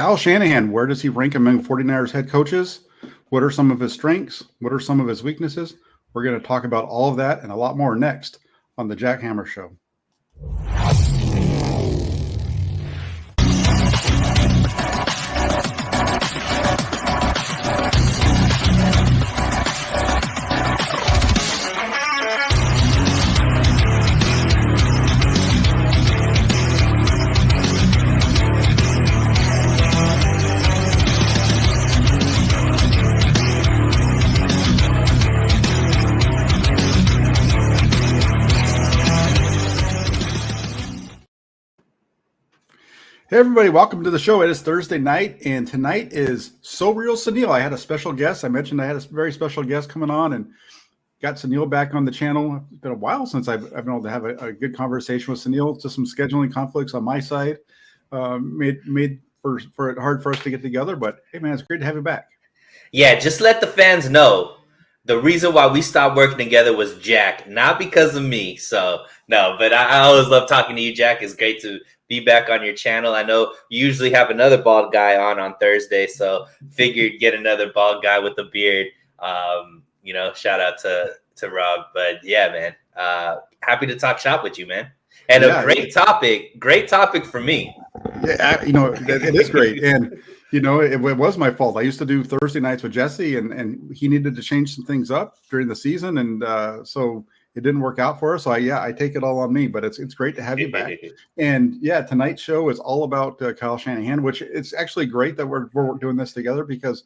Kyle Shanahan, where does he rank among 49ers head coaches? What are some of his strengths? What are some of his weaknesses? We're going to talk about all of that and a lot more next on the Jack Hammer Show. Hey, everybody, welcome to the show. It is Thursday night, and tonight is So Real Suneil. I had a special guest. I mentioned I had a very special guest coming on and got Suneil back on the channel. It's been a while since I've been able to have a good conversation with Suneil. Just some scheduling conflicts on my side made for it hard for us to get together. But, hey, man, it's great to have you back. Yeah, just let the fans know the reason why we stopped working together was Jack, not because of me. So, no, but I always love talking to you, Jack. It's great to be back on your channel. I know you usually have another bald guy on Thursday, so figured get another bald guy with a beard. Shout out to Rob. But yeah, man, happy to talk shop with you, man. And a great topic for me. Yeah, it is great. And, it was my fault. I used to do Thursday nights with Jesse, and he needed to change some things up during the season. And so it didn't work out for us. So I take it all on me, but it's great to have you back. And yeah, tonight's show is all about Kyle Shanahan, which it's actually great that we're doing this together because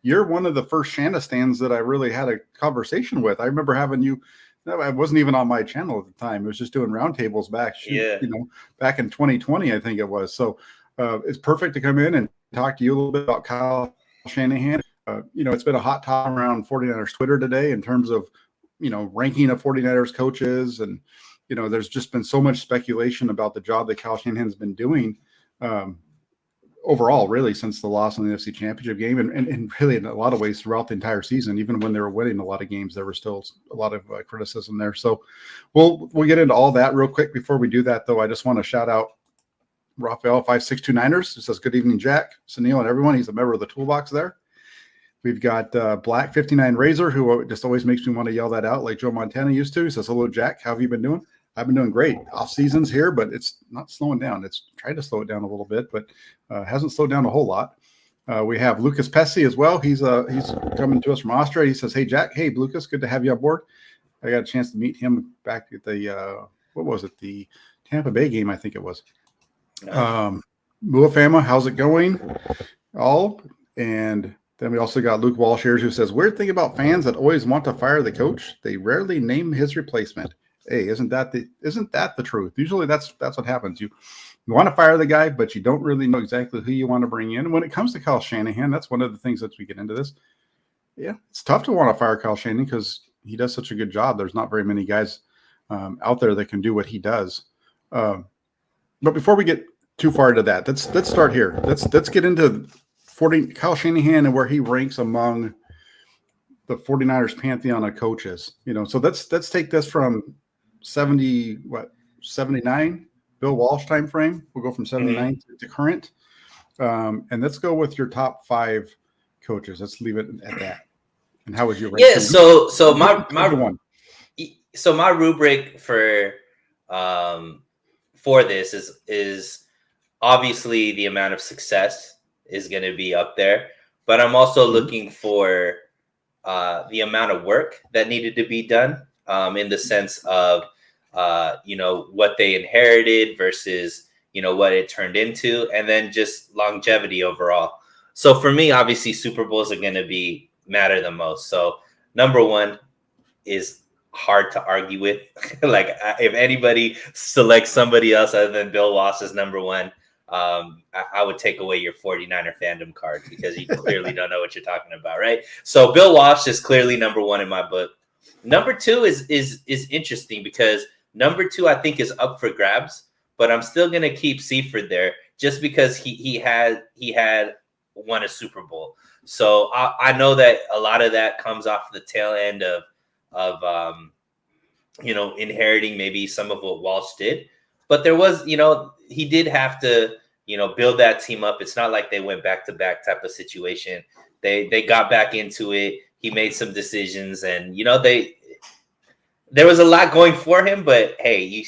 you're one of the first Shanahan stands that I really had a conversation with. I remember having you. I wasn't even on my channel at the time. It was just doing roundtables back in 2020, I think it was. So it's perfect to come in and talk to you a little bit about Kyle Shanahan. It's been a hot topic around 49ers Twitter today in terms of, ranking of 49ers coaches. And, there's just been so much speculation about the job that Kyle Shanahan's been doing overall, really, since the loss in the NFC Championship game. And really, in a lot of ways, throughout the entire season, even when they were winning a lot of games, there was still a lot of criticism there. So we'll get into all that real quick. Before we do that, though, I just want to shout out Raphael 5629ers. It says, good evening, Jack, Suneil, and everyone. He's a member of the Toolbox there. We've got Black 59 Razor, who just always makes me want to yell that out like Joe Montana used to. He says, hello, Jack. How have you been doing? I've been doing great. Off season's here, but it's not slowing down. It's tried to slow it down a little bit, but hasn't slowed down a whole lot. We have Lucas Pesci as well. He's coming to us from Austria. He says, hey, Jack. Hey, Lucas. Good to have you on board. I got a chance to meet him back at the, the Tampa Bay game, I think it was. Muafama, how's it going? And then we also got Luke Walsh here who says, weird thing about fans that always want to fire the coach. They rarely name his replacement. Hey, isn't that the truth? Usually that's what happens. You want to fire the guy, but you don't really know exactly who you want to bring in. And when it comes to Kyle Shanahan, that's one of the things as we get into this. Yeah, it's tough to want to fire Kyle Shanahan because he does such a good job. There's not very many guys out there that can do what he does. But before we get too far into that, let's start here. Let's get into Kyle Shanahan and where he ranks among the 49ers pantheon of coaches. So let's take this from 79 Bill Walsh time frame. We'll go from 79 to current. And let's go with your top 5 coaches. Let's leave it at that. And how would you rank them? So my rubric for this is obviously the amount of success is going to be up there, but I'm also looking for the amount of work that needed to be done in the sense of what they inherited versus what it turned into, and then just longevity overall. So for me, obviously Super Bowls are going to matter the most. So number 1 is hard to argue with. Like if anybody selects somebody else other than Bill Walsh as number 1, I would take away your 49er fandom card because you clearly don't know what you're talking about, right? So Bill Walsh is clearly number 1 in my book. Number 2 is interesting because number 2 I think is up for grabs, but I'm still gonna keep Seifert there just because he had won a Super Bowl. So I know that a lot of that comes off the tail end of inheriting maybe some of what Walsh did. But there was, he did have to build that team up. It's not like they went back to back type of situation. They got back into it. He made some decisions, and there was a lot going for him. But hey,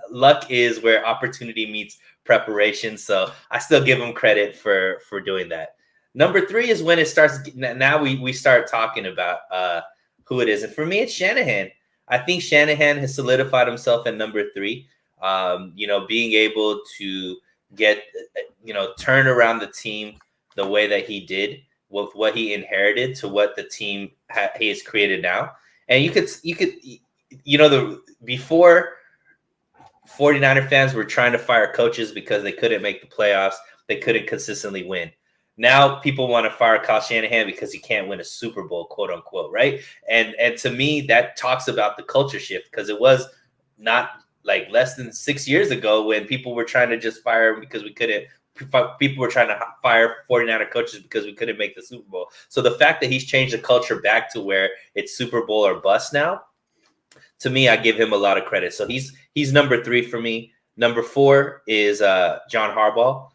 luck is where opportunity meets preparation. So I still give him credit for doing that. Number 3 is when it starts. Now we start talking about who it is, and for me, it's Shanahan. I think Shanahan has solidified himself at number 3. Being able to get turn around the team the way that he did with what he inherited to what the team he has created now. And you could the before 49er fans were trying to fire coaches because they couldn't make the playoffs, they couldn't consistently win. Now people want to fire Kyle Shanahan because he can't win a Super Bowl, quote unquote, right? And to me, that talks about the culture shift, because it was not like less than 6 years ago when people were trying to just fire him because we couldn't. People were trying to fire 49er coaches because we couldn't make the Super Bowl. So the fact that he's changed the culture back to where it's Super Bowl or bust now, to me, I give him a lot of credit. So he's number 3 for me. Number 4 is John Harbaugh.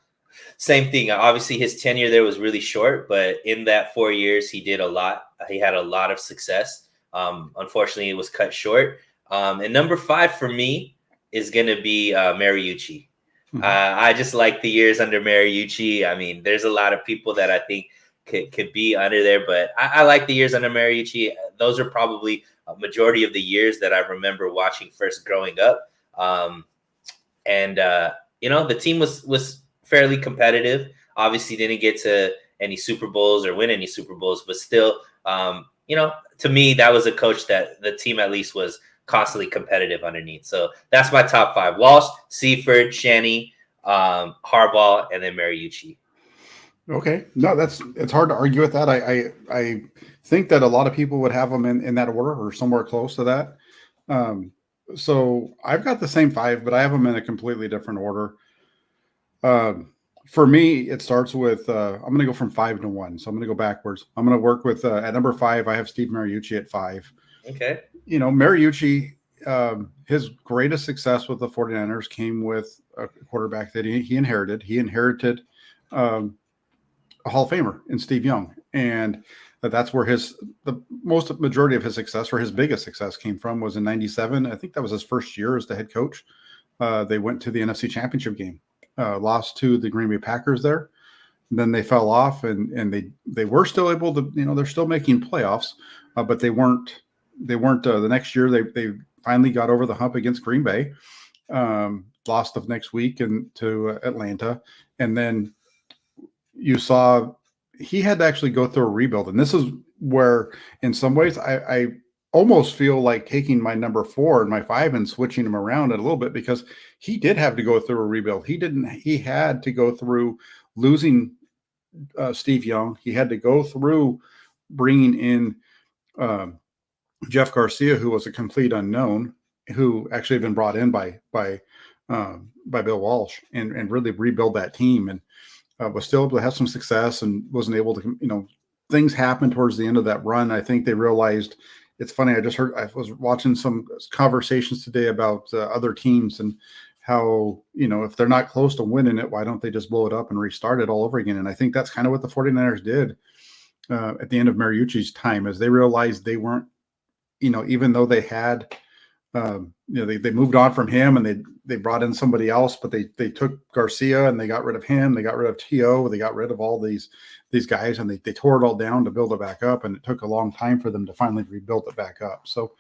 Same thing. Obviously, his tenure there was really short, but in that 4 years, he did a lot. He had a lot of success. Unfortunately, it was cut short. And number 5 for me is going to be Mariucci. Mm-hmm. I just like the years under Mariucci. I mean, there's a lot of people that I think could be under there, but I like the years under Mariucci. Those are probably a majority of the years that I remember watching first growing up. The team was fairly competitive. Obviously didn't get to any Super Bowls or win any Super Bowls, but still, to me, that was a coach that the team at least was constantly competitive underneath. So that's my top 5: Walsh, Seifert, Shanny, Harbaugh, and then Mariucci. Okay. No, it's hard to argue with that. I think that a lot of people would have them in that order or somewhere close to that. So I've got the same 5, but I have them in a completely different order. For me, it starts with I'm going to go from 5 to 1. So I'm going to go backwards. I'm going to work with at number 5. I have Steve Mariucci at 5. Okay. Mariucci, his greatest success with the 49ers came with a quarterback that he inherited. He inherited a Hall of Famer in Steve Young, and that's where the most majority of his success, or his biggest success, came from, was in '97. I think that was his first year as the head coach. They went to the NFC Championship game, lost to the Green Bay Packers there. Then they fell off, and they were still able to, they're still making playoffs, but they weren't. The next year they finally got over the hump against Green Bay, lost the next week to Atlanta, and then you saw he had to actually go through a rebuild. And this is where, in some ways, I almost feel like taking my number 4 and my 5 and switching them around a little bit, because he did have to go through a rebuild. He had to go through losing Steve Young. He had to go through bringing in Jeff Garcia, who was a complete unknown, who actually had been brought in by Bill Walsh, and really rebuild that team, and was still able to have some success, and wasn't able to, things happened towards the end of that run. I think they realized, it's funny, I was watching some conversations today about other teams and how, if they're not close to winning it, why don't they just blow it up and restart it all over again? And I think that's kind of what the 49ers did at the end of Mariucci's time, as they realized they weren't, even though they had, they moved on from him, and they brought in somebody else, but they took Garcia and they got rid of him. They got rid of T.O. They got rid of all these guys, and they tore it all down to build it back up. And it took a long time for them to finally rebuild it back up. So,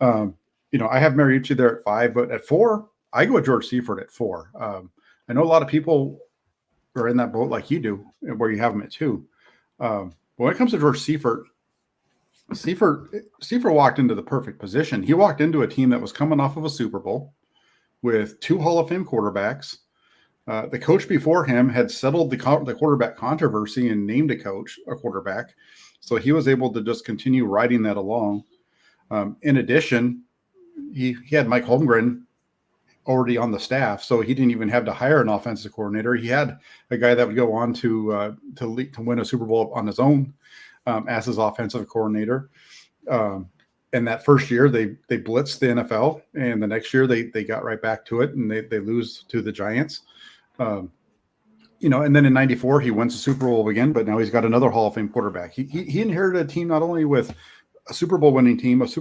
I have Mariucci there at 5, but at 4, I go with George Seifert at 4. I know a lot of people are in that boat like you do, where you have him at 2. But when it comes to George Seifert walked into the perfect position. He walked into a team that was coming off of a Super Bowl with 2 Hall of Fame quarterbacks. The coach before him had settled the quarterback controversy and named a quarterback. So he was able to just continue riding that along. In addition, he had Mike Holmgren already on the staff, so he didn't even have to hire an offensive coordinator. He had a guy that would go on to win a Super Bowl on his own, as his offensive coordinator. And that first year they blitzed the NFL, and the next year they got right back to it, and they lose to the Giants. and then in '94 he wins the Super Bowl again, but now he's got another Hall of Fame quarterback. He inherited a team not only with a Super Bowl winning team with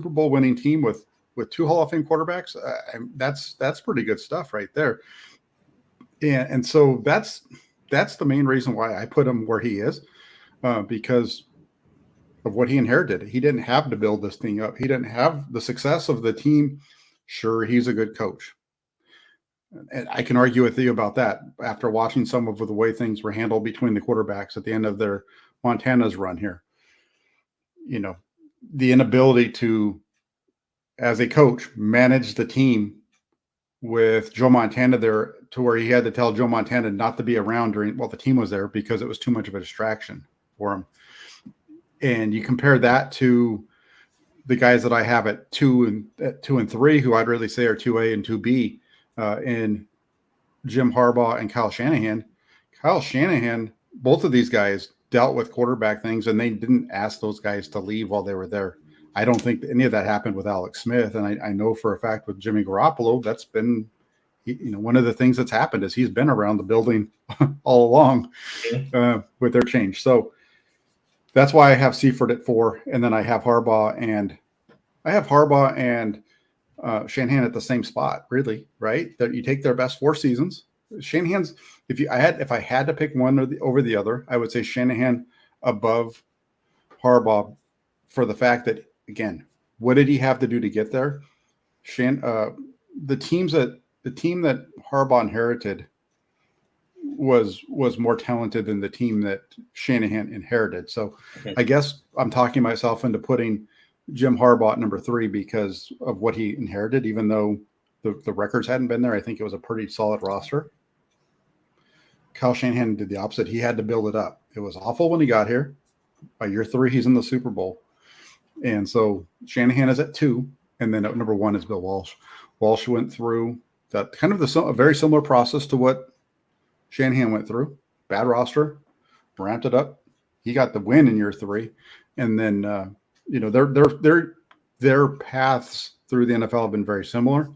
two Hall of Fame quarterbacks. That's pretty good stuff right there. And so that's the main reason why I put him where he is, because of what he inherited. He didn't have to build this thing up. He didn't have the success of the team. Sure, he's a good coach. And I can argue with you about that after watching some of the way things were handled between the quarterbacks at the end of their Montana's run here. The inability to, as a coach, manage the team with Joe Montana there to where he had to tell Joe Montana not to be around while the team was there because it was too much of a distraction for him. And you compare that to the guys that I have at 2 and 3, who I'd really say are 2A and 2B, in Jim Harbaugh and Kyle Shanahan. Kyle Shanahan, both of these guys dealt with quarterback things, and they didn't ask those guys to leave while they were there. I don't think any of that happened with Alex Smith, and I know for a fact with Jimmy Garoppolo, that's been, one of the things that's happened is he's been around the building all along with their change. So that's why I have Seifert at 4, and then I have Harbaugh and Shanahan at the same spot, really, right? That you take their best 4 seasons. Shanahan's, if I had to pick one over the other, I would say Shanahan above Harbaugh, for the fact that, again, what did he have to do to get there? The team that Harbaugh inherited was more talented than the team that Shanahan inherited. So I guess I'm talking myself into putting Jim Harbaugh at number 3 because of what he inherited, even though the records hadn't been there. I think it was a pretty solid roster. Kyle Shanahan did the opposite. He had to build it up. It was awful when he got here. By year 3, he's in the Super Bowl. And so Shanahan is at 2, and then at number 1 is Bill Walsh. Walsh went through that kind of a very similar process to what Shanahan went through. Bad roster, ramped it up. He got the win in year 3, and then their paths through the NFL have been very similar,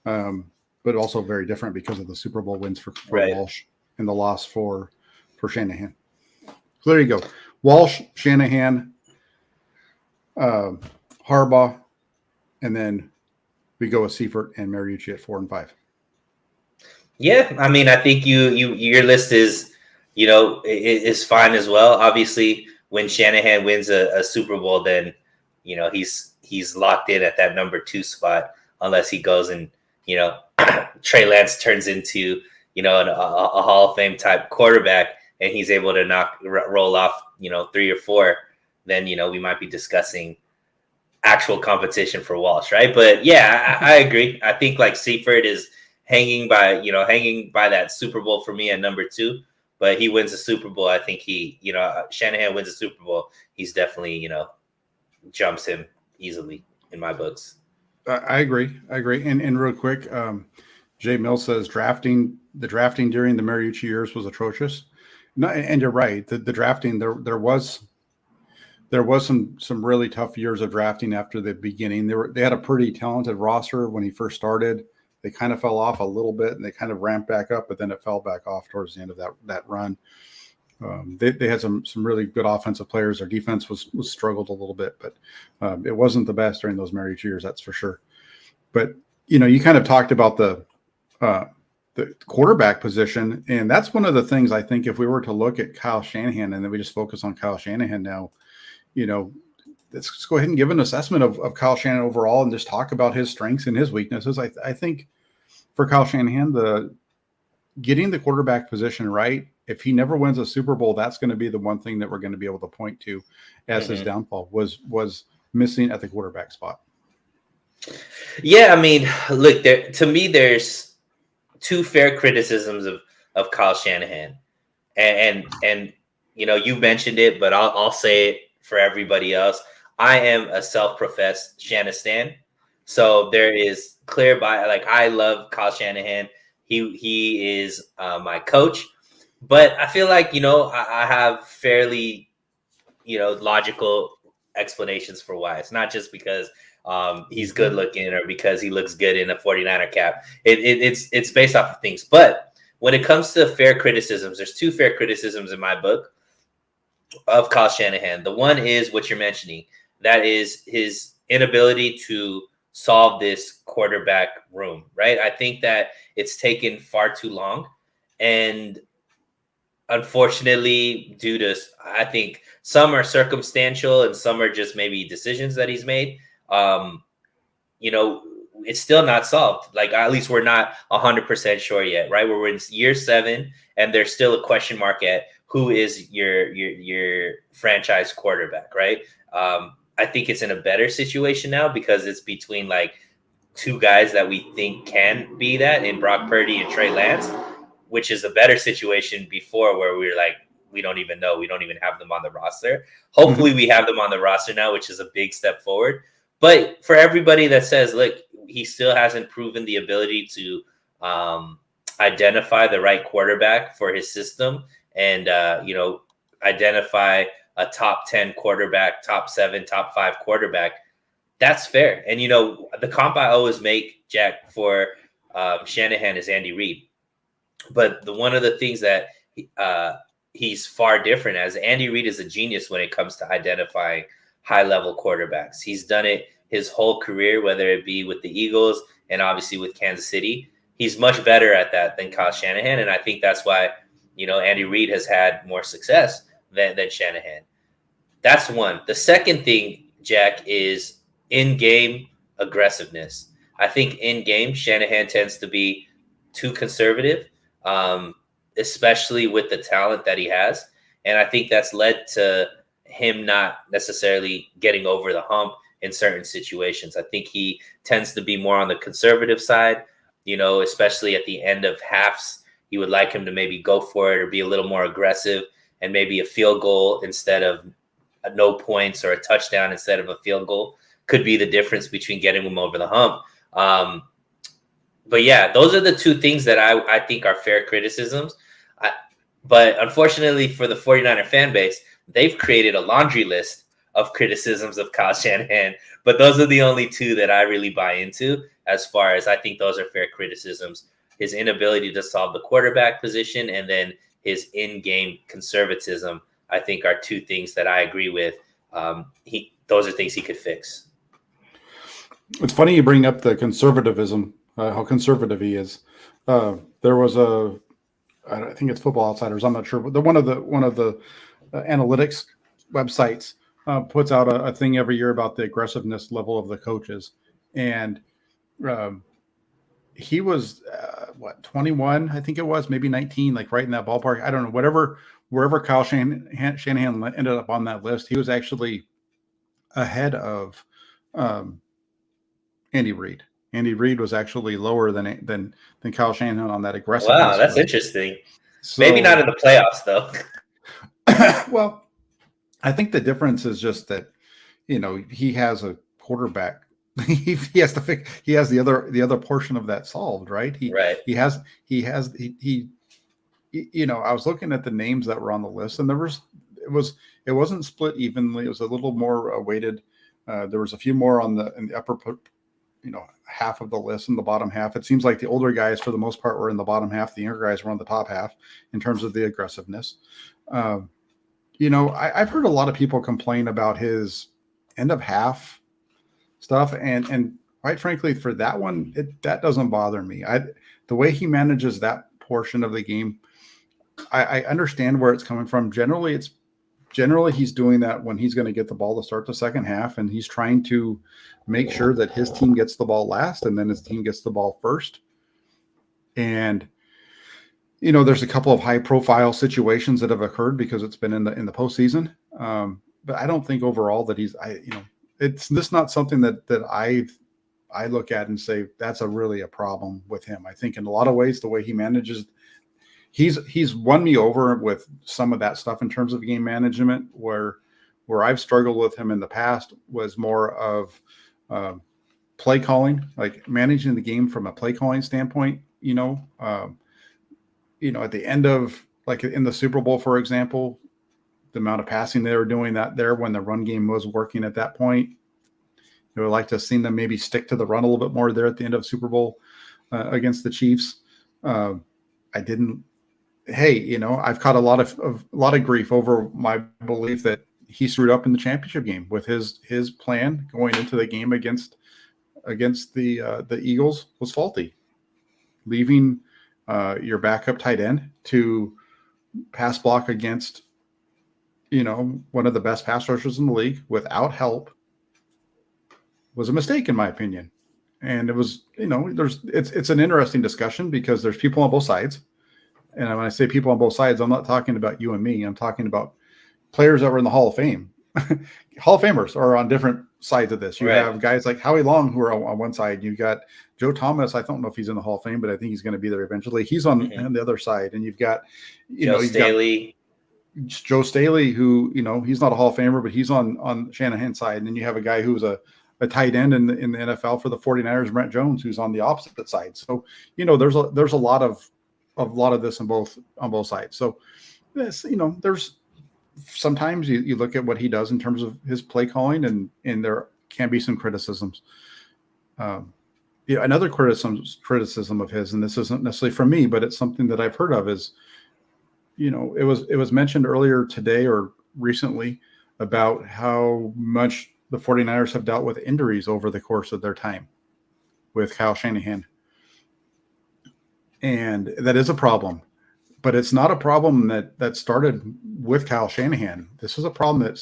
but also very different because of the Super Bowl wins for right. Walsh and the loss for Shanahan. So there you go. Walsh, Shanahan, Harbaugh, and then we go with Seifert and Mariucci at 4 and 5. Yeah, I mean, I think your list is fine as well. Obviously, when Shanahan wins a Super Bowl, then he's locked in at that number 2 spot, unless he goes and Trey Lance turns into a Hall of Fame type quarterback, and he's able to roll off 3 or 4. Then we might be discussing actual competition for Walsh, right? But yeah, I agree. I think like Seifert is hanging by that Super Bowl for me at number 2. But he wins a Super Bowl. I think Shanahan wins a Super Bowl. He's definitely jumps him easily in my books. I agree. And real quick, Jay Mills says the drafting during the Mariucci years was atrocious. No, and you're right. The drafting there was some really tough years of drafting after the beginning. They had a pretty talented roster when he first started. They kind of fell off a little bit, and they kind of ramped back up, but then it fell back off towards the end of that run. They had some really good offensive players. Their defense was struggled a little bit, but it wasn't the best during those Mariucci years, that's for sure. But you kind of talked about the quarterback position, and that's one of the things I think if we were to look at Kyle Shanahan and then we just focus on Kyle Shanahan now, let's go ahead and give an assessment of Kyle Shanahan overall and just talk about his strengths and his weaknesses. I think for Kyle Shanahan, getting the quarterback position right, if he never wins a Super Bowl, that's going to be the one thing that we're going to be able to point to as his downfall was missing at the quarterback spot. Yeah, I mean, look, to me, there's 2 fair criticisms of Kyle Shanahan, and you mentioned it, but I'll say it for everybody else. I am a self-professed Shanahan, so there is clear I love Kyle Shanahan. He is my coach, but I feel like I have fairly logical explanations for why. It's not just because he's good looking or because he looks good in a 49er cap. It's based off of things. But when it comes to fair criticisms, there's two fair criticisms in my book of Kyle Shanahan. The one is what you're mentioning. That is his inability to solve this quarterback room, right? I think that it's taken far too long. And unfortunately, due to, I think some are circumstantial and some are just maybe decisions that he's made, you know, it's still not solved. Like, at least we're not 100% sure yet, right? We're in year 7 and there's still a question mark at who is your franchise quarterback, right? I think it's in a better situation now because it's between like two guys that we think can be that in Brock Purdy and Trey Lance, which is a better situation before where we were like, we don't even know. We don't even have them on the roster. Hopefully we have them on the roster now, which is a big step forward. But for everybody that says, look, he still hasn't proven the ability to identify the right quarterback for his system and, identify a top 10 quarterback, top 7, top 5 quarterback, that's fair. And, the comp I always make, Jack, for Shanahan is Andy Reid. But one of the things that he's far different as Andy Reid is a genius when it comes to identifying high-level quarterbacks. He's done it his whole career, whether it be with the Eagles and obviously with Kansas City. He's much better at that than Kyle Shanahan, and I think that's why, Andy Reid has had more success than Shanahan. That's one. The second thing, Jack, is in-game aggressiveness. I think in-game, Shanahan tends to be too conservative, especially with the talent that he has. And I think that's led to him not necessarily getting over the hump in certain situations. I think he tends to be more on the conservative side, especially at the end of halves. You would like him to maybe go for it or be a little more aggressive, and maybe a field goal instead of no points or a touchdown instead of a field goal could be the difference between getting him over the hump. But yeah, those are the two things that I think are fair criticisms. But unfortunately for the 49er fan base, they've created a laundry list of criticisms of Kyle Shanahan. But those are the only two that I really buy into, as far as I think those are fair criticisms. His inability to solve the quarterback position and then his in-game conservatism, I think, are two things that I agree with. Those are things he could fix. It's funny you bring up the conservatism, how conservative he is. There was I think it's Football Outsiders, I'm not sure, but one of the analytics websites puts out a thing every year about the aggressiveness level of the coaches, and he was 21, I think it was, maybe 19, like right in that ballpark. I don't know, wherever Kyle Shanahan ended up on that list, he was actually ahead of Andy Reid. Andy Reid was actually lower than Kyle Shanahan on that aggressiveness. Wow, that's interesting. So, maybe not in the playoffs though. Well, I think the difference is just that, he has a quarterback. he has to fix. He has the other portion of that solved, right? I was looking at the names that were on the list, and it wasn't split evenly. It was a little more weighted. There was a few more in the upper, half of the list and the bottom half. It seems like the older guys, for the most part, were in the bottom half. The younger guys were on the top half in terms of the aggressiveness. I've heard a lot of people complain about his end of half stuff, and quite frankly, for that one, that doesn't bother me. The way he manages that portion of the game, I understand where it's coming from. Generally he's doing that when he's going to get the ball to start the second half, and he's trying to make sure that his team gets the ball last and then his team gets the ball first. And there's a couple of high profile situations that have occurred because it's been in the postseason. But I don't think overall that it's this not something that I look at and say that's really a problem with him. I think in a lot of ways, the way he manages, he's won me over with some of that stuff in terms of game management, where I've struggled with him in the past was more of play calling, like managing the game from a play calling standpoint. At the end of, like in the Super Bowl, for example, the amount of passing they were doing that there when the run game was working at that point. I would like to have seen them maybe stick to the run a little bit more there at the end of Super Bowl against the Chiefs. I I didn't. Hey, you know, I've caught a lot of grief over my belief that he screwed up in the championship game with his plan going into the game against the Eagles was faulty. Leaving your backup tight end to pass block against, you know, one of the best pass rushers in the league without help was a mistake, in my opinion. And it was, you know, it's an interesting discussion because there's people on both sides. And when I say people on both sides, I'm not talking about you and me. I'm talking about players that were in the Hall of Fame. Hall of Famers are on different sides of this. You have guys like Howie Long who are on one side. You got Joe Thomas. I don't know if he's in the Hall of Fame, but I think he's going to be there eventually. He's on the other side. And you've got, Joe Staley. Joe Staley, who, you know, he's not a Hall of Famer, but he's on Shanahan's side. And then you have a guy who's a tight end in the NFL for the 49ers, Brent Jones, who's on the opposite side. So, you know, there's a lot of this on both sides. So this, you know, there's sometimes you look at what he does in terms of his play calling and there can be some criticisms. Another criticism of his, and this isn't necessarily from me, but it's something that I've heard of is, you know, it was mentioned earlier today or recently about how much the 49ers have dealt with injuries over the course of their time with Kyle Shanahan. And that is a problem, but it's not a problem that started with Kyle Shanahan. This is a problem that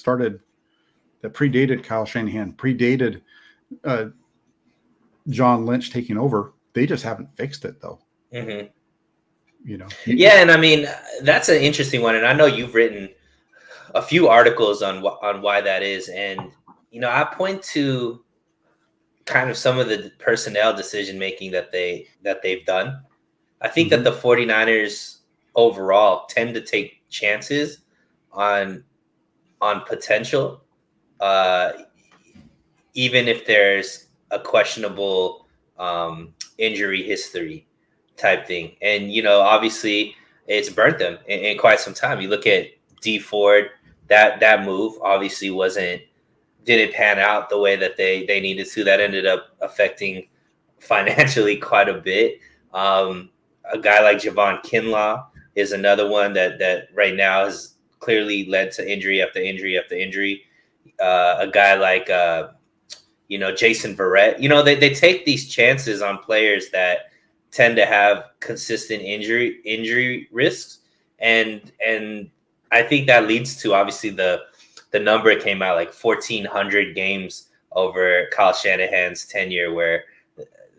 predated Kyle Shanahan, predated John Lynch taking over. They just haven't fixed it though. Mm-hmm. You know? Yeah. And I mean, that's an interesting one. And I know you've written a few articles on why that is. And, you know, I point to kind of some of the personnel decision-making that they've done. I think that the 49ers overall tend to take chances on potential, even if there's a questionable injury history type thing. And, you know, obviously it's burnt them in quite some time. You look at D Ford, that move obviously didn't pan out the way that they needed to. That ended up affecting financially quite a bit. A guy like Javon Kinlaw is another one that right now has clearly led to injury after injury after injury. A guy like, you know, Jason Verrett, you know, they take these chances on players that tend to have consistent injury risks. And I think that leads to obviously the number came out like 1,400 games over Kyle Shanahan's tenure, where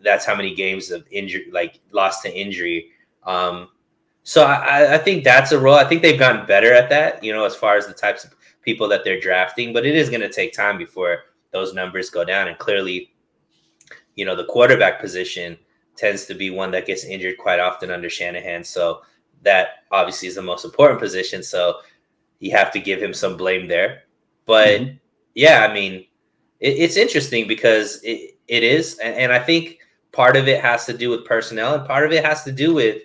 that's how many games of injury, like lost to injury. So I think that's a role. I think they've gotten better at that, you know, as far as the types of people that they're drafting, but it is going to take time before those numbers go down. And clearly, you know, the quarterback position tends to be one that gets injured quite often under Shanahan. So that obviously is the most important position. So you have to give him some blame there. But yeah, I mean, it's interesting because it is. And I think part of it has to do with personnel and part of it has to do with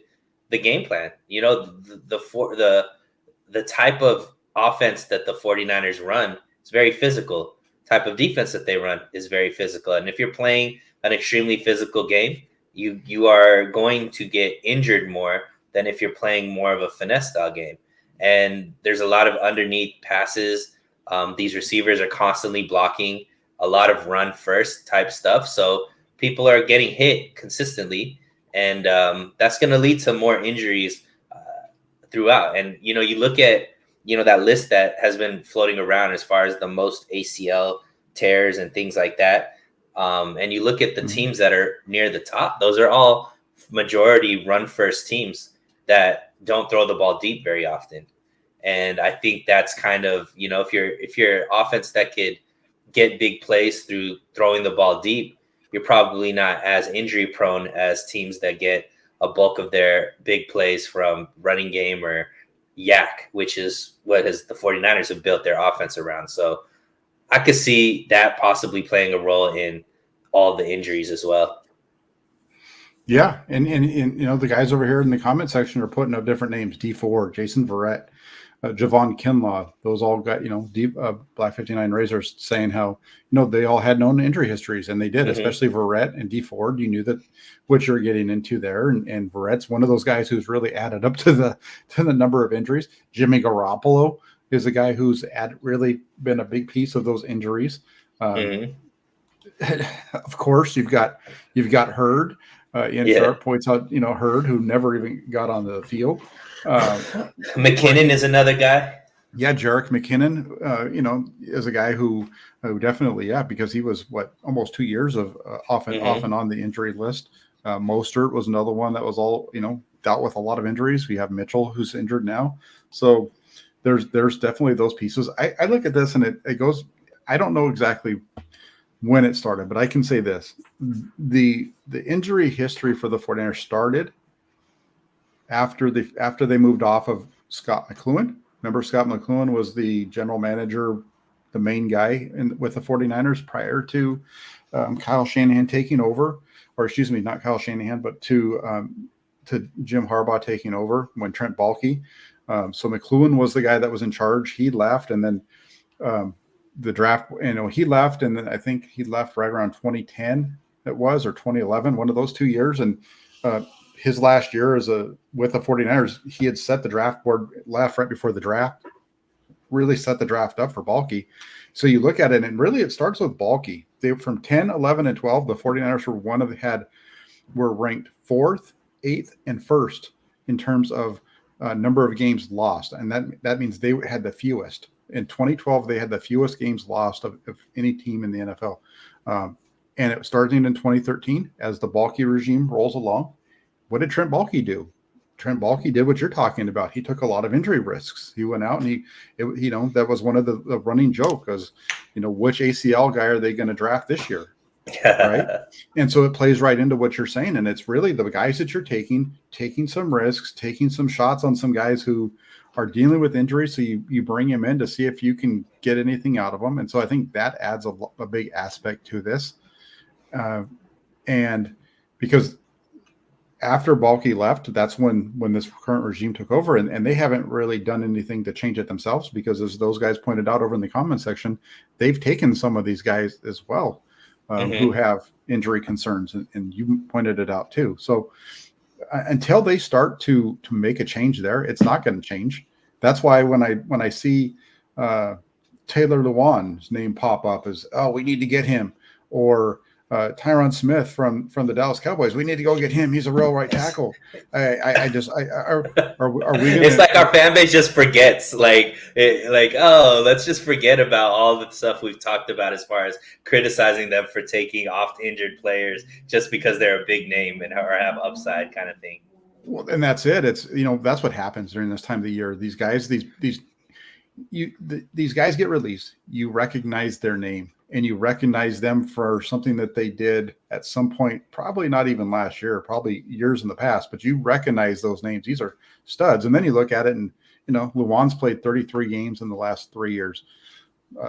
the game plan. You know, the type of offense that the 49ers run is very physical. Type of defense that they run is very physical. And if you're playing an extremely physical game, you are going to get injured more than if you're playing more of a finesse style game. And there's a lot of underneath passes. These receivers are constantly blocking, a lot of run first type stuff. So people are getting hit consistently. And that's going to lead to more injuries throughout. And, you know, you look at, you know, that list that has been floating around as far as the most ACL tears and things like that. And you look at the teams that are near the top, those are all majority run first teams that don't throw the ball deep very often. And I think that's kind of, you know, if you're offense that could get big plays through throwing the ball deep, you're probably not as injury prone as teams that get a bulk of their big plays from running game or yak, which is what the 49ers have built their offense around. So I could see that possibly playing a role in all the injuries as well. Yeah. And you know, the guys over here in the comment section are putting up different names, D4, Jason Verrett. Javon Kinlaw, those all got, deep Black 59 Razors saying how, they all had known injury histories, and they did, especially Verrett and D Ford. You knew that what you're getting into there. And Verrett's one of those guys who's really added up to the number of injuries. Jimmy Garoppolo is a guy who's really been a big piece of those injuries. Of course, you've got Hurd. Sharp points out, Hurd, who never even got on the field. McKinnon is another guy. Yeah, Jerick McKinnon, is a guy who definitely, because he was almost 2 years of off and on the injury list. Mostert was another one that was all, dealt with a lot of injuries. We have Mitchell, who's injured now. So there's definitely those pieces. I look at this and it goes, I don't know exactly when it started, but I can say this. The injury history for the 49ers started after they moved off of Scott McCloughan. Remember, Scott McCloughan was the general manager, the main guy with the 49ers prior to Kyle Shanahan taking over, or excuse me, not Kyle Shanahan, but to Jim Harbaugh taking over when Trent Baalke. So McCloughan was the guy that was in charge. He left, and then the draft, he left, and then I think he left right around 2010 it was, or 2011, one of those 2 years. And his last year with the 49ers, he had set the draft board, left right before the draft, really set the draft up for Baalke. So you look at it, and really it starts with Baalke. They from 10, 11, and 12, the 49ers were ranked 4th, 8th, and 1st in terms of number of games lost. And that means they had the fewest. In 2012, they had the fewest games lost of any team in the NFL. And it was starting in 2013 as the Baalke regime rolls along. What did Trent Baalke do? Trent Baalke did what you're talking about. He took a lot of injury risks. He went out and that was one of the running joke is, which ACL guy are they going to draft this year? Right. And so it plays right into what you're saying. And it's really the guys that you're taking some risks, taking some shots on some guys who are dealing with injuries. So you bring him in to see if you can get anything out of them. And so I think that adds a big aspect to this. And because after Baalke left, that's when this current regime took over, and they haven't really done anything to change it themselves, because as those guys pointed out over in the comment section, they've taken some of these guys as well who have injury concerns, and you pointed it out too. So until they start to make a change there, it's not going to change. That's why when I see Taylor Lewan's name pop up as, we need to get him, or Tyron Smith from the Dallas Cowboys, we need to go get him. He's a real right tackle. Are we gonna, it's like our fan base just forgets, let's just forget about all the stuff we've talked about as far as criticizing them for taking oft injured players just because they're a big name and or have upside kind of thing. Well, and that's it. It's, that's what happens during this time of the year. These guys, these guys get released. You recognize their name, and you recognize them for something that they did at some point, probably not even last year, probably years in the past, but you recognize those names. These are studs. And then you look at it and, Lewan's played 33 games in the last 3 years.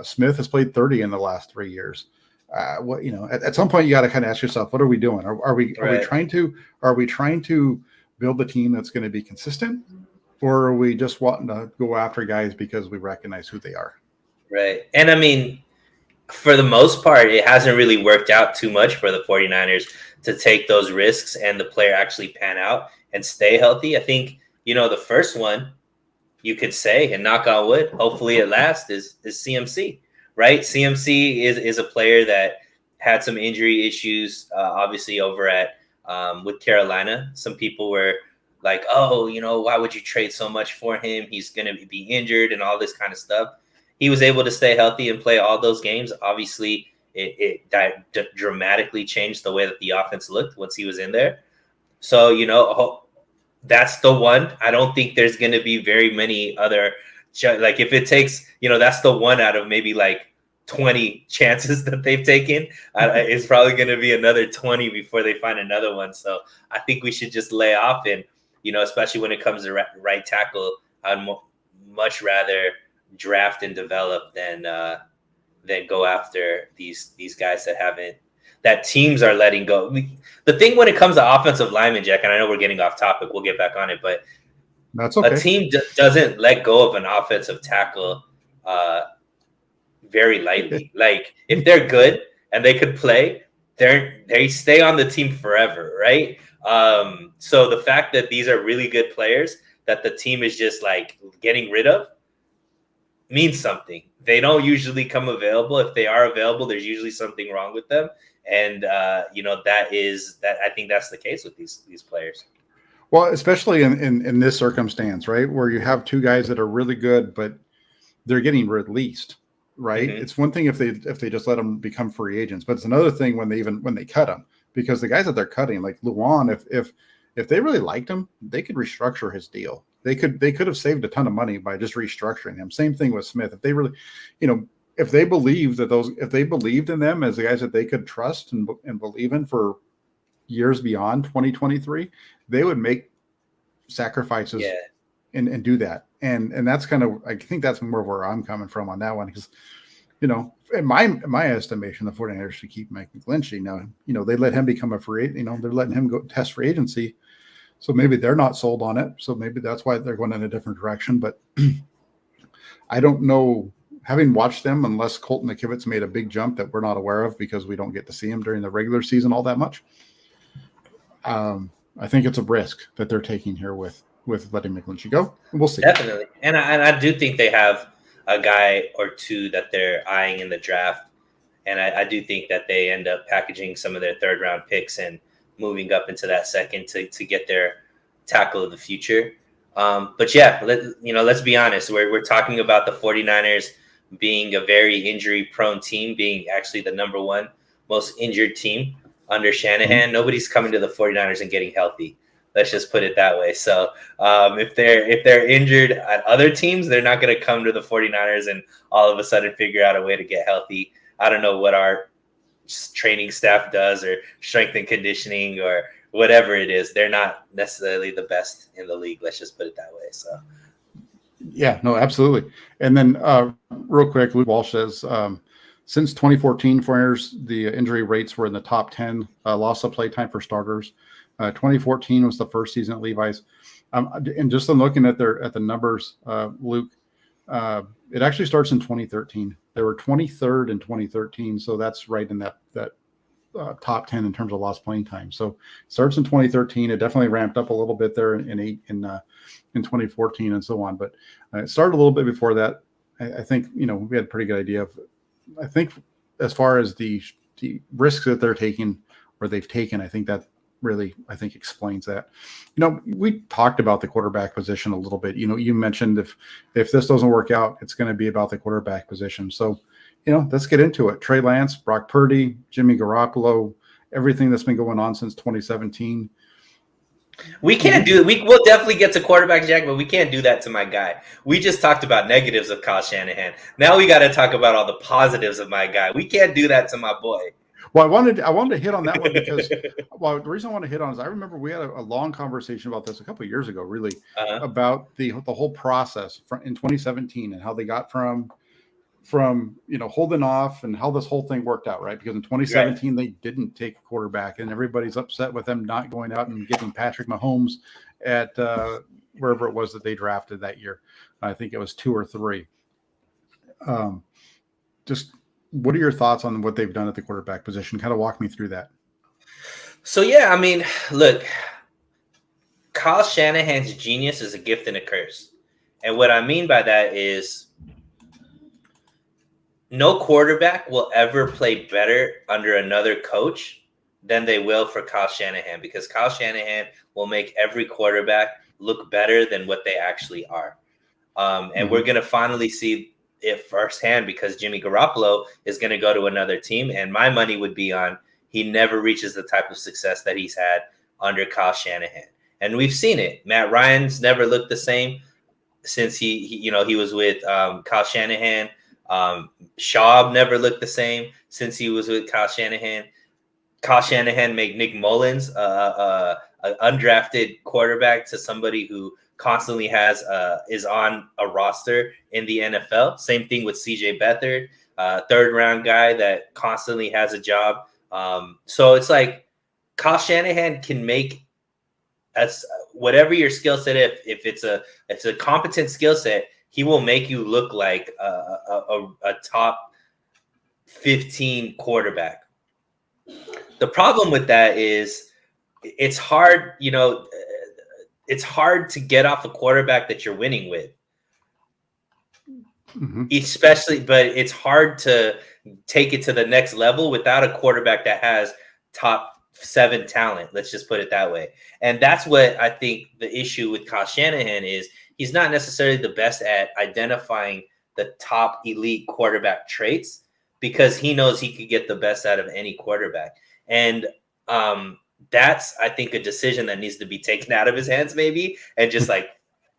Smith has played 30 in the last 3 years. At some point you got to kind of ask yourself, what are we doing? Are we trying to build a team that's going to be consistent, or are we just wanting to go after guys because we recognize who they are? Right. And I mean, for the most part, it hasn't really worked out too much for the 49ers to take those risks and the player actually pan out and stay healthy. I think, the first one you could say, and knock on wood, hopefully it lasts, is CMC, right? CMC is a player that had some injury issues, obviously over at with Carolina. Some people were like, why would you trade so much for him? He's going to be injured and all this kind of stuff. He was able to stay healthy and play all those games. Obviously, it dramatically changed the way that the offense looked once he was in there. So, that's the one. I don't think there's going to be very many other, if it takes, that's the one out of maybe 20 chances that they've taken. It's probably going to be another 20 before they find another one. So I think we should just lay off, and, especially when it comes to right tackle, I'd much rather draft and develop than go after these guys that teams are letting go. The thing when it comes to offensive linemen, Jack, and I know we're getting off topic, we'll get back on it, but That's A okay. team doesn't let go of an offensive tackle very lightly. Like if they're good and they could play, they stay on the team forever, right? So the fact that these are really good players that the team is just like getting rid of means something. They don't usually come available. If they are available, there's usually something wrong with them, and that. I think that's the case with these players. Well, especially in this circumstance, right, where you have two guys that are really good, but they're getting released, right? Mm-hmm. It's one thing if they just let them become free agents, but it's another thing when they cut them, because the guys that they're cutting, like Luan, if they really liked him, they could restructure his deal. They could have saved a ton of money by just restructuring him. Same thing with Smith. If they really, if they believed if they believed in them as the guys that they could trust and believe in for years beyond 2023, they would make sacrifices Yeah. and do that. And that's kind of, I think that's more where I'm coming from on that one, because in my estimation, the 49ers should keep Mike McGlinchey. Now, they let him become a free, they're letting him go test free agency. So maybe they're not sold on it. So maybe that's why they're going in a different direction. But I don't know, having watched them, unless Colton McKivitz made a big jump that we're not aware of because we don't get to see him during the regular season all that much. I think it's a risk that they're taking here with letting McGlinchey go. We'll see. Definitely. And I do think they have a guy or two that they're eyeing in the draft. And I do think that they end up packaging some of their third round picks and moving up into that second to get their tackle of the future. But yeah, let's be honest. We're talking about the 49ers being a very injury prone team, being actually the number one most injured team under Shanahan. Mm-hmm. Nobody's coming to the 49ers and getting healthy. Let's just put it that way. So if they're injured at other teams, they're not going to come to the 49ers and all of a sudden figure out a way to get healthy. I don't know what our training staff does or strength and conditioning or whatever it is. They're not necessarily the best in the league. Let's just put it that way. So. Yeah, no, absolutely. And then real quick, Luke Walsh says, since 2014, 49ers, the injury rates were in the top 10 loss of play time for starters. 2014 was the first season at Levi's. And just in looking at the numbers, Luke, it actually starts in 2013. They were 23rd in 2013, so that's right in that top 10 in terms of lost playing time. So it starts in 2013. It definitely ramped up a little bit there in 2014 and so on. But it started a little bit before that. I think we had a pretty good idea of. I think as far as the risks that they're taking or they've taken, I think that really explains that. We talked about the quarterback position a little bit. You mentioned if this doesn't work out, it's going to be about the quarterback position. So let's get into it. Trey Lance, Brock Purdy, Jimmy Garoppolo, everything that's been going on since 2017. We can't do it. We'll definitely get to quarterback, Jack, but we can't do that to my guy. We just talked about negatives of Kyle Shanahan. Now we got to talk about all the positives of my guy. We can't do that to my boy. Well, I wanted to hit on that one because the reason I want to hit on is I remember we had a long conversation about this a couple of years ago, really, about the whole process in 2017 and how they got from holding off and how this whole thing worked out, right? Because in 2017 they didn't take a quarterback, and everybody's upset with them not going out and getting Patrick Mahomes at wherever it was that they drafted that year. I think it was 2 or 3. Just what are your thoughts on what they've done at the quarterback position? Kind of walk me through that. So yeah, I mean, look, Kyle Shanahan's genius is a gift and a curse, and what I mean by that is, no quarterback will ever play better under another coach than they will for Kyle Shanahan, because Kyle Shanahan will make every quarterback look better than what they actually are. And we're going to finally see it firsthand, because Jimmy Garoppolo is going to go to another team. And my money would be on he never reaches the type of success that he's had under Kyle Shanahan. And we've seen it. Matt Ryan's never looked the same since he was with Kyle Shanahan. Schaub never looked the same since he was with Kyle Shanahan. Kyle Shanahan made Nick Mullins an undrafted quarterback to somebody who constantly is on a roster in the NFL. Same thing with CJ Beathard, third round guy that constantly has a job. So it's like Kyle Shanahan can make whatever your skill set, if it's a competent skill set, he will make you look like a top 15 quarterback. The problem with that is it's hard, it's hard to get off a quarterback that you're winning with. Especially, but it's hard to take it to the next level without a quarterback that has top 7 talent. Let's just put it that way. And that's what I think the issue with Kyle Shanahan is. He's not necessarily the best at identifying the top elite quarterback traits because he knows he could get the best out of any quarterback. And that's, I think, a decision that needs to be taken out of his hands maybe, and just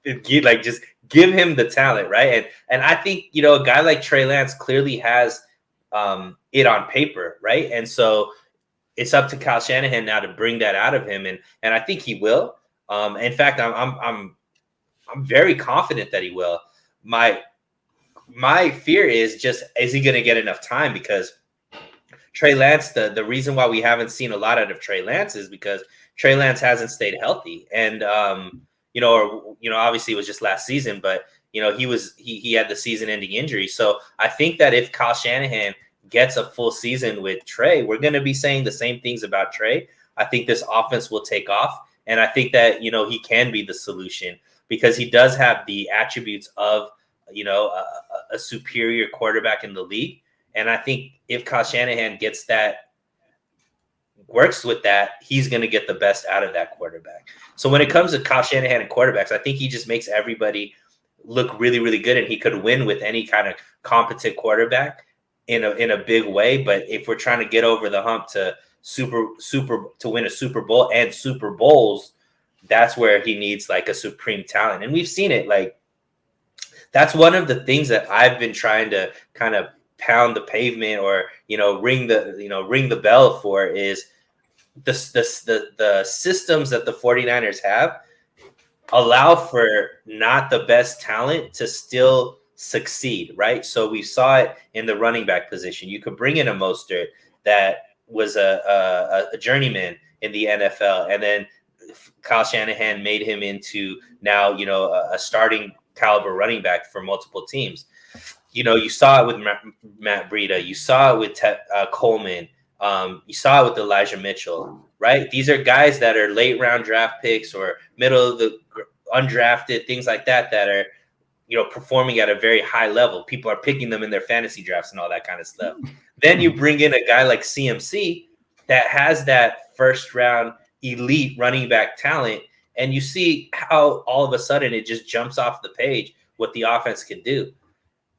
just give him the talent, right? And I think, a guy like Trey Lance clearly has it on paper, right? And so it's up to Kyle Shanahan now to bring that out of him, and I think he will. In fact, I'm very confident that he will. My fear is he going to get enough time? Because Trey Lance, the reason why we haven't seen a lot out of Trey Lance is because Trey Lance hasn't stayed healthy, and obviously it was just last season, but he had the season-ending injury. So I think that if Kyle Shanahan gets a full season with Trey, we're going to be saying the same things about Trey. I think this offense will take off, and I think that he can be the solution because he does have the attributes of a superior quarterback in the league. And I think if Kyle Shanahan works with that, he's going to get the best out of that quarterback. So when it comes to Kyle Shanahan and quarterbacks, I think he just makes everybody look really, really good, and he could win with any kind of competent quarterback in a big way. But if we're trying to get over the hump to to win a Super Bowl and Super Bowls, that's where he needs like a supreme talent. And we've seen it. Like, that's one of the things that I've been trying to kind of pound the pavement or ring the bell for is the systems that the 49ers have allow for not the best talent to still succeed, right? So we saw it in the running back position. You could bring in a Mostert that was a journeyman in the NFL, and then Kyle Shanahan made him into now a starting caliber running back for multiple teams. You saw it with Matt Breida. You saw it with Coleman. You saw it with Elijah Mitchell, right? These are guys that are late round draft picks or middle of the undrafted, things like that are, performing at a very high level. People are picking them in their fantasy drafts and all that kind of stuff. Then you bring in a guy like CMC that has that first round elite running back talent, and you see how all of a sudden it just jumps off the page what the offense can do.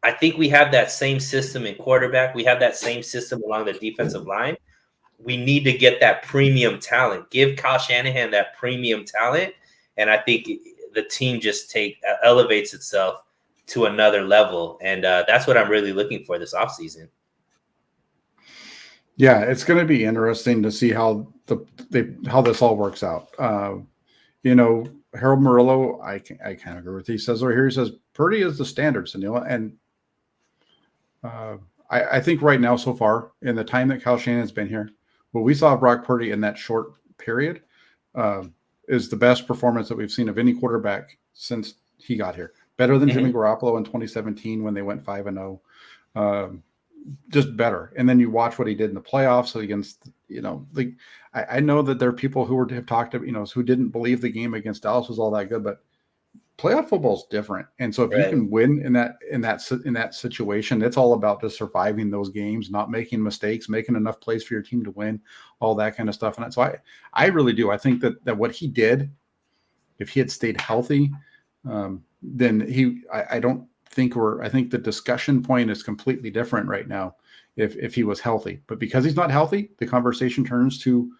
I think we have that same system in quarterback. We have that same system along the defensive line. We need to get that premium talent. Give Kyle Shanahan that premium talent, and I think the team just elevates itself to another level. And that's what I'm really looking for this offseason. Yeah, it's going to be interesting to see how this all works out. Harold Murillo, I can't agree with. He says right here, he says Purdy is the standard, Suneil, and I think right now so far in the time that Kyle Shanahan's been here, what we saw of Brock Purdy in that short period is the best performance that we've seen of any quarterback since he got here. Better than Jimmy Garoppolo in 2017 when they went 5-0. Just better. And then you watch what he did in the playoffs against, I know that there are people who have talked about, who didn't believe the game against Dallas was all that good, but playoff football is different. And so if you can win in that situation, it's all about just surviving those games, not making mistakes, making enough plays for your team to win, all that kind of stuff. And so I really do. I think that what he did, if he had stayed healthy, then I don't think I think the discussion point is completely different right now if he was healthy. But because he's not healthy, the conversation turns to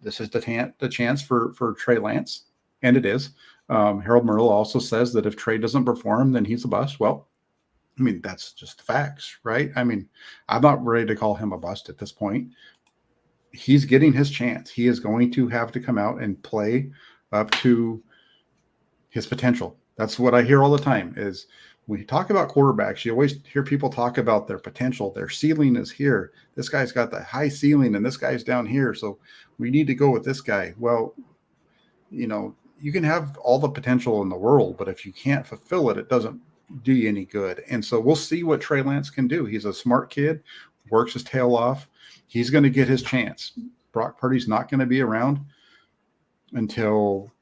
this is the chance for Trey Lance, and it is. Harold Murillo also says that if Trey doesn't perform, then he's a bust. Well, I mean, that's just facts, right? I mean, I'm not ready to call him a bust at this point. He's getting his chance. He is going to have to come out and play up to his potential. That's what I hear all the time is when you talk about quarterbacks, you always hear people talk about their potential. Their ceiling is here. This guy's got the high ceiling and this guy's down here. So we need to go with this guy. Well, you can have all the potential in the world, but if you can't fulfill it, it doesn't do you any good. And so we'll see what Trey Lance can do. He's a smart kid, works his tail off. He's going to get his chance. Brock Purdy's not going to be around until,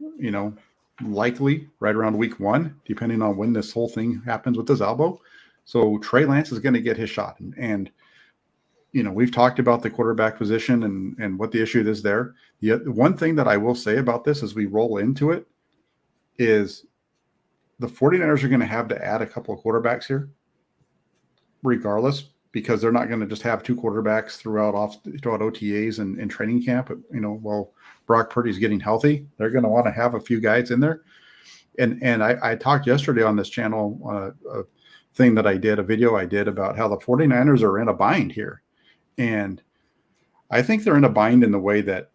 likely right around week 1, depending on when this whole thing happens with his elbow. So Trey Lance is going to get his shot. And we've talked about the quarterback position and what the issue is there. The one thing that I will say about this as we roll into it is the 49ers are going to have to add a couple of quarterbacks here regardless, because they're not going to just have 2 quarterbacks throughout OTAs and training camp. While Brock Purdy's getting healthy, they're going to want to have a few guys in there. And I talked yesterday on this channel on a thing that I did, a video I did about how the 49ers are in a bind here. And I think they're in a bind in the way that,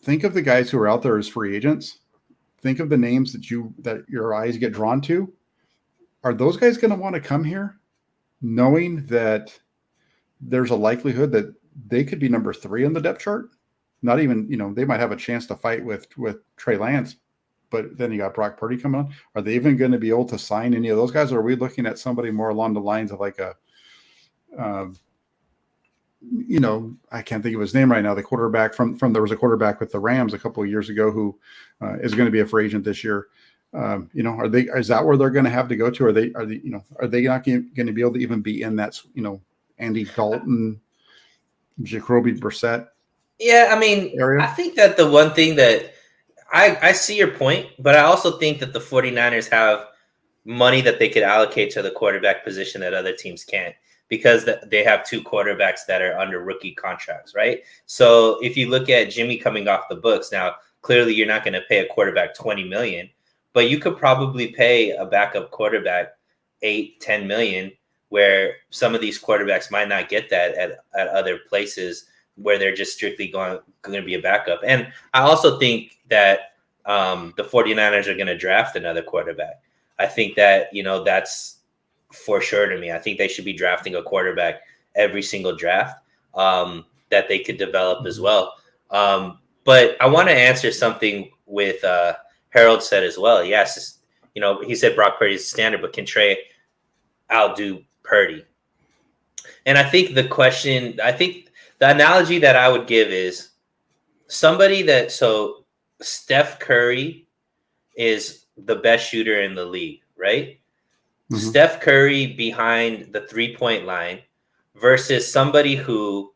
think of the guys who are out there as free agents. Think of the names that your eyes get drawn to. Are those guys going to want to come here knowing that there's a likelihood that they could be number 3 on the depth chart? Not even, they might have a chance to fight with Trey Lance, but then you got Brock Purdy coming on. Are they even going to be able to sign any of those guys? Or are we looking at somebody more along the lines of like I can't think of his name right now. The quarterback from there was a quarterback with the Rams a couple of years ago who is going to be a free agent this year. Is that where they're going to have to go to? Are they not going to be able to even be in that, Andy Dalton, Jacoby Brissett? Yeah. I mean, area? I think that the one thing that I see your point, but I also think that the 49ers have money that they could allocate to the quarterback position that other teams can't, because they have 2 quarterbacks that are under rookie contracts, right? So if you look at Jimmy coming off the books, now clearly you're not going to pay a quarterback $20 million, but you could probably pay a backup quarterback $8-10 million, where some of these quarterbacks might not get that at other places where they're just strictly going to be a backup. And I also think that the 49ers are going to draft another quarterback. I think that, that's for sure to me. I think they should be drafting a quarterback every single draft that they could develop as well. But I want to answer something with Harold said as well. Yes, he said Brock Purdy is the standard, but can Trey outdo Purdy? And I think the analogy that I would give is so Steph Curry is the best shooter in the league, right? Mm-hmm. Steph Curry behind the 3-point line versus somebody who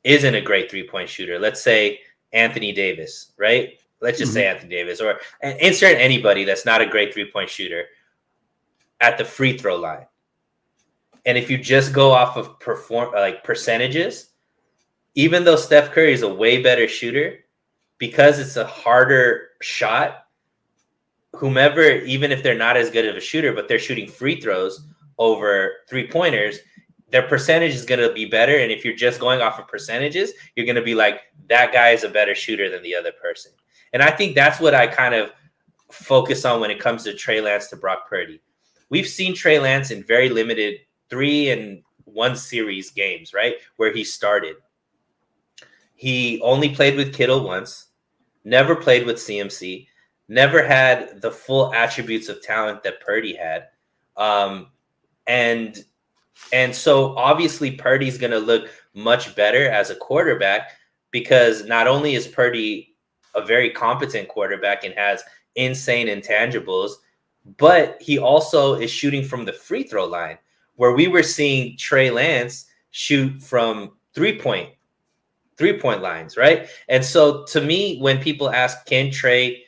isn't a great 3-point shooter. Let's say Anthony Davis, right? Let's just say Anthony Davis, or insert anybody that's not a great 3-point shooter at the free throw line. And if you just go off of percentages, even though Steph Curry is a way better shooter, because it's a harder shot, whomever, even if they're not as good of a shooter, but they're shooting free throws over 3-pointers, their percentage is going to be better. And if you're just going off of percentages, you're going to be like, that guy is a better shooter than the other person. And I think that's what I kind of focus on when it comes to Trey Lance to Brock Purdy. We've seen Trey Lance in very limited 3-1 series games, right? Where he started. He only played with Kittle once, never played with CMC, never had the full attributes of talent that Purdy had. And so obviously Purdy's going to look much better as a quarterback, because not only is Purdy a very competent quarterback and has insane intangibles, but he also is shooting from the free throw line, where we were seeing Trey Lance shoot from 3-point lines, right? And so to me, when people ask, can Trey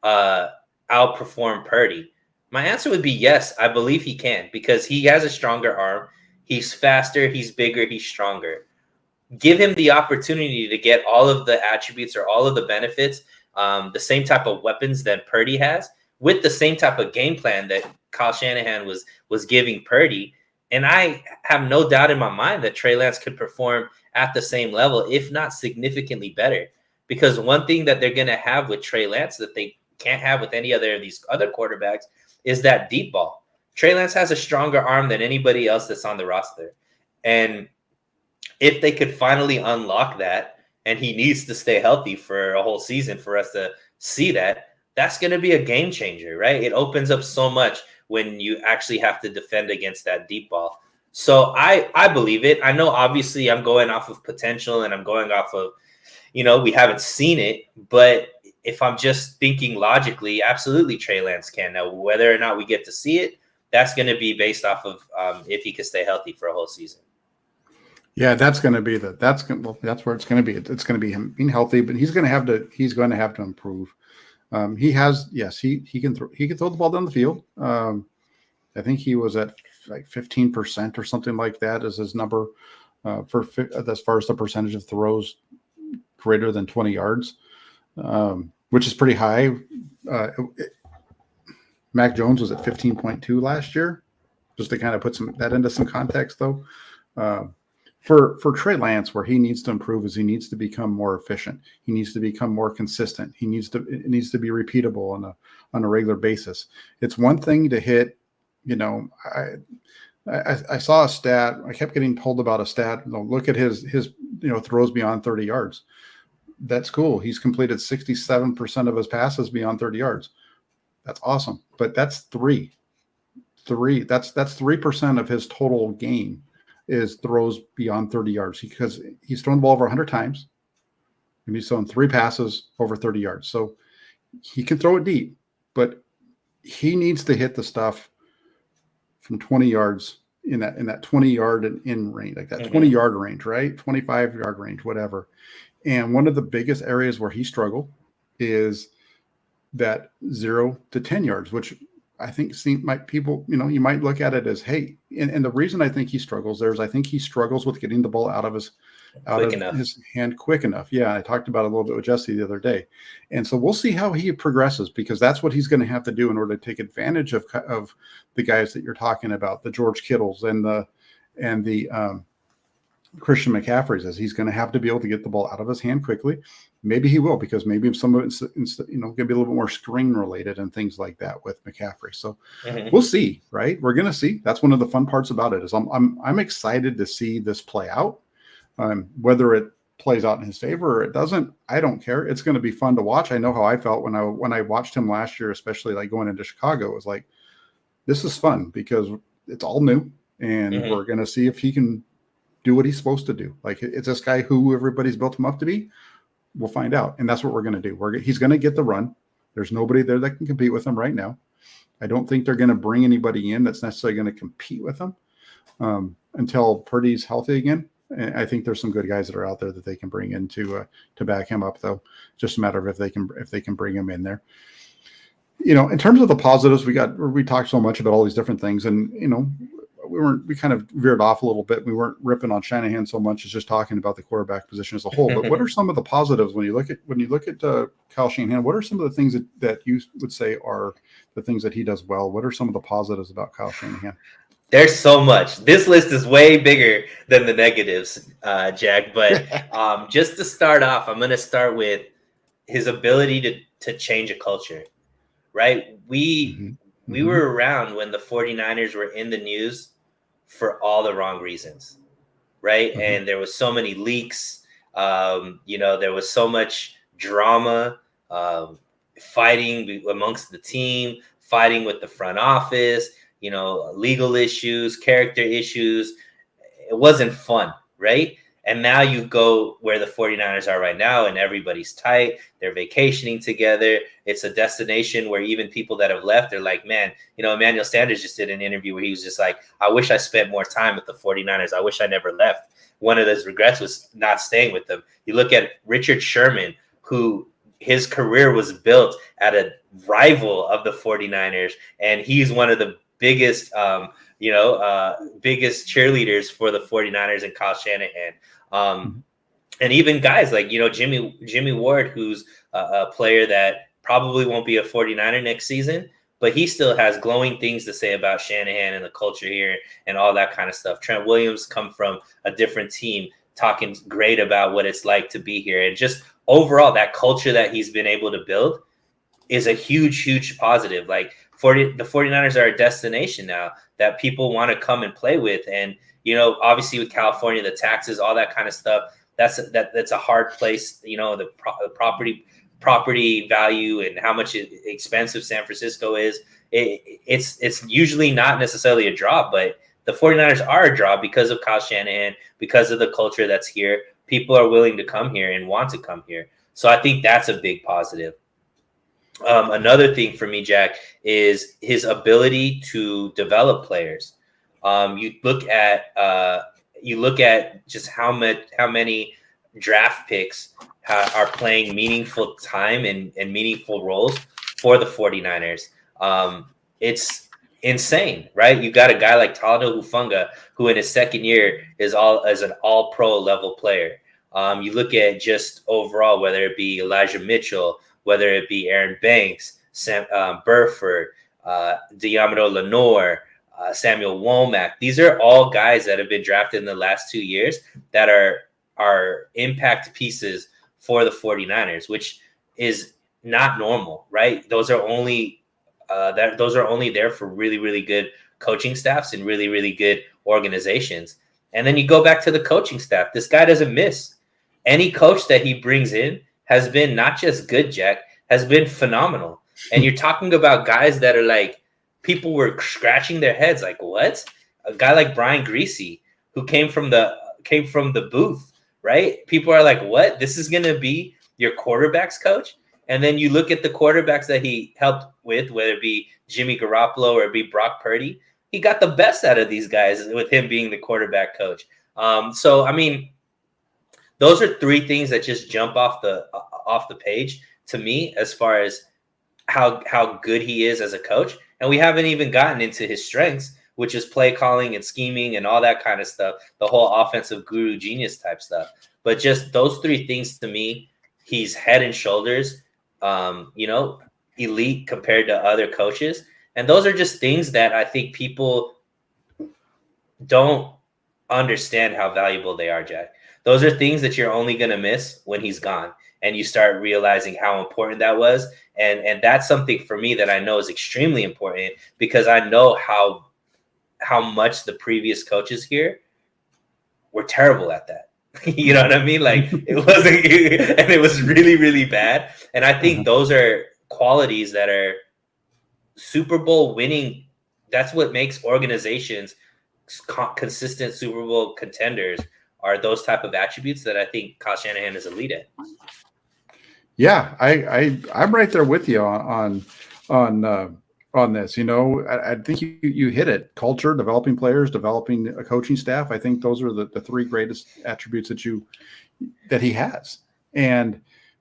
outperform Purdy, my answer would be yes. I believe he can, because he has a stronger arm. He's faster, he's bigger, he's stronger. Give him the opportunity to get all of the attributes or all of the benefits, the same type of weapons that Purdy has, with the same type of game plan that Kyle Shanahan was giving Purdy. And I have no doubt in my mind that Trey Lance could perform at the same level, if not significantly better. Because one thing that they're going to have with Trey Lance that they can't have with any other of these other quarterbacks is that deep ball. Trey Lance has a stronger arm than anybody else that's on the roster. And if they could finally unlock that, and he needs to stay healthy for a whole season for us to see that, that's going to be a game changer, right? It opens up so much when you actually have to defend against that deep ball. So I believe it. I know obviously I'm going off of potential and I'm going off of, we haven't seen it, but if I'm just thinking logically, absolutely Trey Lance can. Now, whether or not we get to see it, that's going to be based off of if he can stay healthy for a whole season. Yeah, that's going to be that's where it's going to be. It's going to be him being healthy, but he's going to have to improve. He can throw the ball down the field. I think he was at like 15% or something like that as his number as far as the percentage of throws greater than 20 yards, which is pretty high. Mac Jones was at 15.2 last year, just to kind of put that into some context, though. For Trey Lance, where he needs to improve is he needs to become more efficient. He needs to become more consistent. It needs to be repeatable on a regular basis. It's one thing to hit, I saw a stat. I kept getting told about a stat. Look at his throws beyond 30 yards. That's cool. He's completed 67% of his passes beyond 30 yards. That's awesome. But that's three. That's 3% of his total game is throws beyond 30 yards, because he's thrown the ball over 100 times and he's thrown 3 passes over 30 yards. So he can throw it deep, but he needs to hit the stuff from 20 yards in that 20 yard and in range, like that 20 yard range, right? 25 yard range, whatever. And one of the biggest areas where he struggled is that 0 to 10 yards, which I think people, you might look at it as, hey, and the reason I think he struggles there is I think he struggles with getting the ball out of his hand quick enough. Yeah, I talked about it a little bit with Jesse the other day. And so we'll see how he progresses, because that's what he's going to have to do in order to take advantage of the guys that you're talking about, the George Kittles and the Christian McCaffrey's, as he's going to have to be able to get the ball out of his hand quickly. Maybe he will, because maybe some of it's going to be a little bit more screen related and things like that with McCaffrey. So we'll see, right? We're going to see. That's one of the fun parts about it is I'm excited to see this play out. Whether it plays out in his favor or it doesn't, I don't care. It's going to be fun to watch. I know how I felt when I watched him last year, especially like going into Chicago. It was like, this is fun because it's all new, and we're going to see if he can do what he's supposed to do. Like, it's this guy who everybody's built him up to be. We'll find out. And that's what we're going to do. He's going to get the run. There's nobody there that can compete with him right now. I don't think they're going to bring anybody in that's necessarily going to compete with him until Purdy's healthy again. And I think there's some good guys that are out there that they can bring in to back him up, though. Just a matter of if they can bring him in there. In terms of the positives, we talked so much about all these different things, and we kind of veered off a little bit. We weren't ripping on Shanahan so much as just talking about the quarterback position as a whole. But what are some of the positives when you look at Kyle Shanahan? What are some of the things that you would say are the things that he does well? What are some of the positives about Kyle Shanahan? There's so much. This list is way bigger than the negatives, Jack. But just to start off, I'm going to start with his ability to change a culture, right? We were around when the 49ers were in the news for all the wrong reasons, right? And there was so many leaks. There was so much drama, fighting amongst the team, fighting with the front office, legal issues, character issues. It wasn't fun, right? And now you go where the 49ers are right now, and everybody's tight. They're vacationing together. It's a destination where even people that have left are like, man, Emmanuel Sanders just did an interview where he was just like, I wish I spent more time with the 49ers. I wish I never left. One of his regrets was not staying with them. You look at Richard Sherman, who his career was built at a rival of the 49ers, and he's one of the biggest biggest cheerleaders for the 49ers and Kyle Shanahan. And even guys like, Jimmy Ward, who's a player that probably won't be a 49er next season, but he still has glowing things to say about Shanahan and the culture here and all that kind of stuff. Trent Williams come from a different team, talking great about what it's like to be here. And just overall, that culture that he's been able to build is a huge, huge positive. Like, the 49ers are a destination now that people want to come and play with. And, obviously with California, the taxes, all that kind of stuff, that's a hard place. The property property value and how much expensive San Francisco is, it's usually not necessarily a draw, but the 49ers are a draw because of Kyle Shanahan, because of the culture that's here. People are willing to come here and want to come here. So I think that's a big positive. Another thing for me, Jack, is his ability to develop players. You look at just how many draft picks are playing meaningful time and meaningful roles for the 49ers. It's insane, right? You got a guy like Talanoa Hufanga, who in his second year is an all-pro level player. You look at just overall, whether it be Elijah Mitchell, whether it be Aaron Banks, Sam Burford, Diamado Lenore, Samuel Womack. These are all guys that have been drafted in the last 2 years that are impact pieces for the 49ers, which is not normal, right? Those are only there for really, really good coaching staffs and really, really good organizations. And then you go back to the coaching staff. This guy doesn't miss. Any coach that he brings in has been not just good, Jack, has been phenomenal. And you're talking about guys that are like, people were scratching their heads like, what? A guy like Brian Griese, who came from the booth, right? People are like, what? This is going to be your quarterbacks coach? And then you look at the quarterbacks that he helped with, whether it be Jimmy Garoppolo or it be Brock Purdy, he got the best out of these guys with him being the quarterback coach. So, I mean, those are three things that just jump off the page to me as far as how good he is as a coach. And we haven't even gotten into his strengths, which is play calling and scheming and all that kind of stuff, the whole offensive guru genius type stuff. But just those three things to me, he's head and shoulders, elite compared to other coaches. And those are just things that I think people don't understand how valuable they are, Jack. Those are things that you're only going to miss when he's gone. And you start realizing how important that was. And that's something for me that I know is extremely important, because I know how much the previous coaches here were terrible at that. You know what I mean? Like, it wasn't, and it was really, really bad. And I think those are qualities that are Super Bowl winning. That's what makes organizations consistent Super Bowl contenders, are those type of attributes that I think Kyle Shanahan is elite at. Yeah, I'm right there with you on this. You know, I think you hit it. Culture, developing players, developing a coaching staff. I think those are the three greatest attributes that he has. And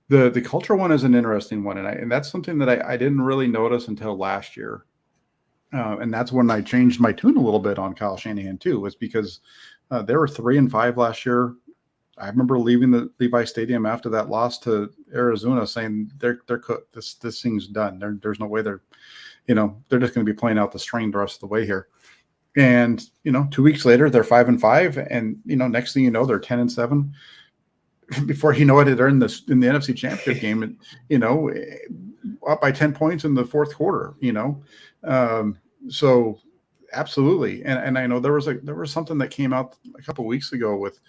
the culture one is an interesting one, and that's something that I didn't really notice until last year. And that's when I changed my tune a little bit on Kyle Shanahan too, was because they were 3-5 last year. I remember leaving the Levi Stadium after that loss to Arizona, saying they're cooked. This thing's done. There's no way they're just going to be playing out the string the rest of the way here. And 2 weeks later, they're 5-5, and next thing you know, they're 10-7. Before you know it, they're in the NFC Championship game, and up by 10 points in the fourth quarter. So absolutely, and I know there was something that came out a couple of weeks ago with.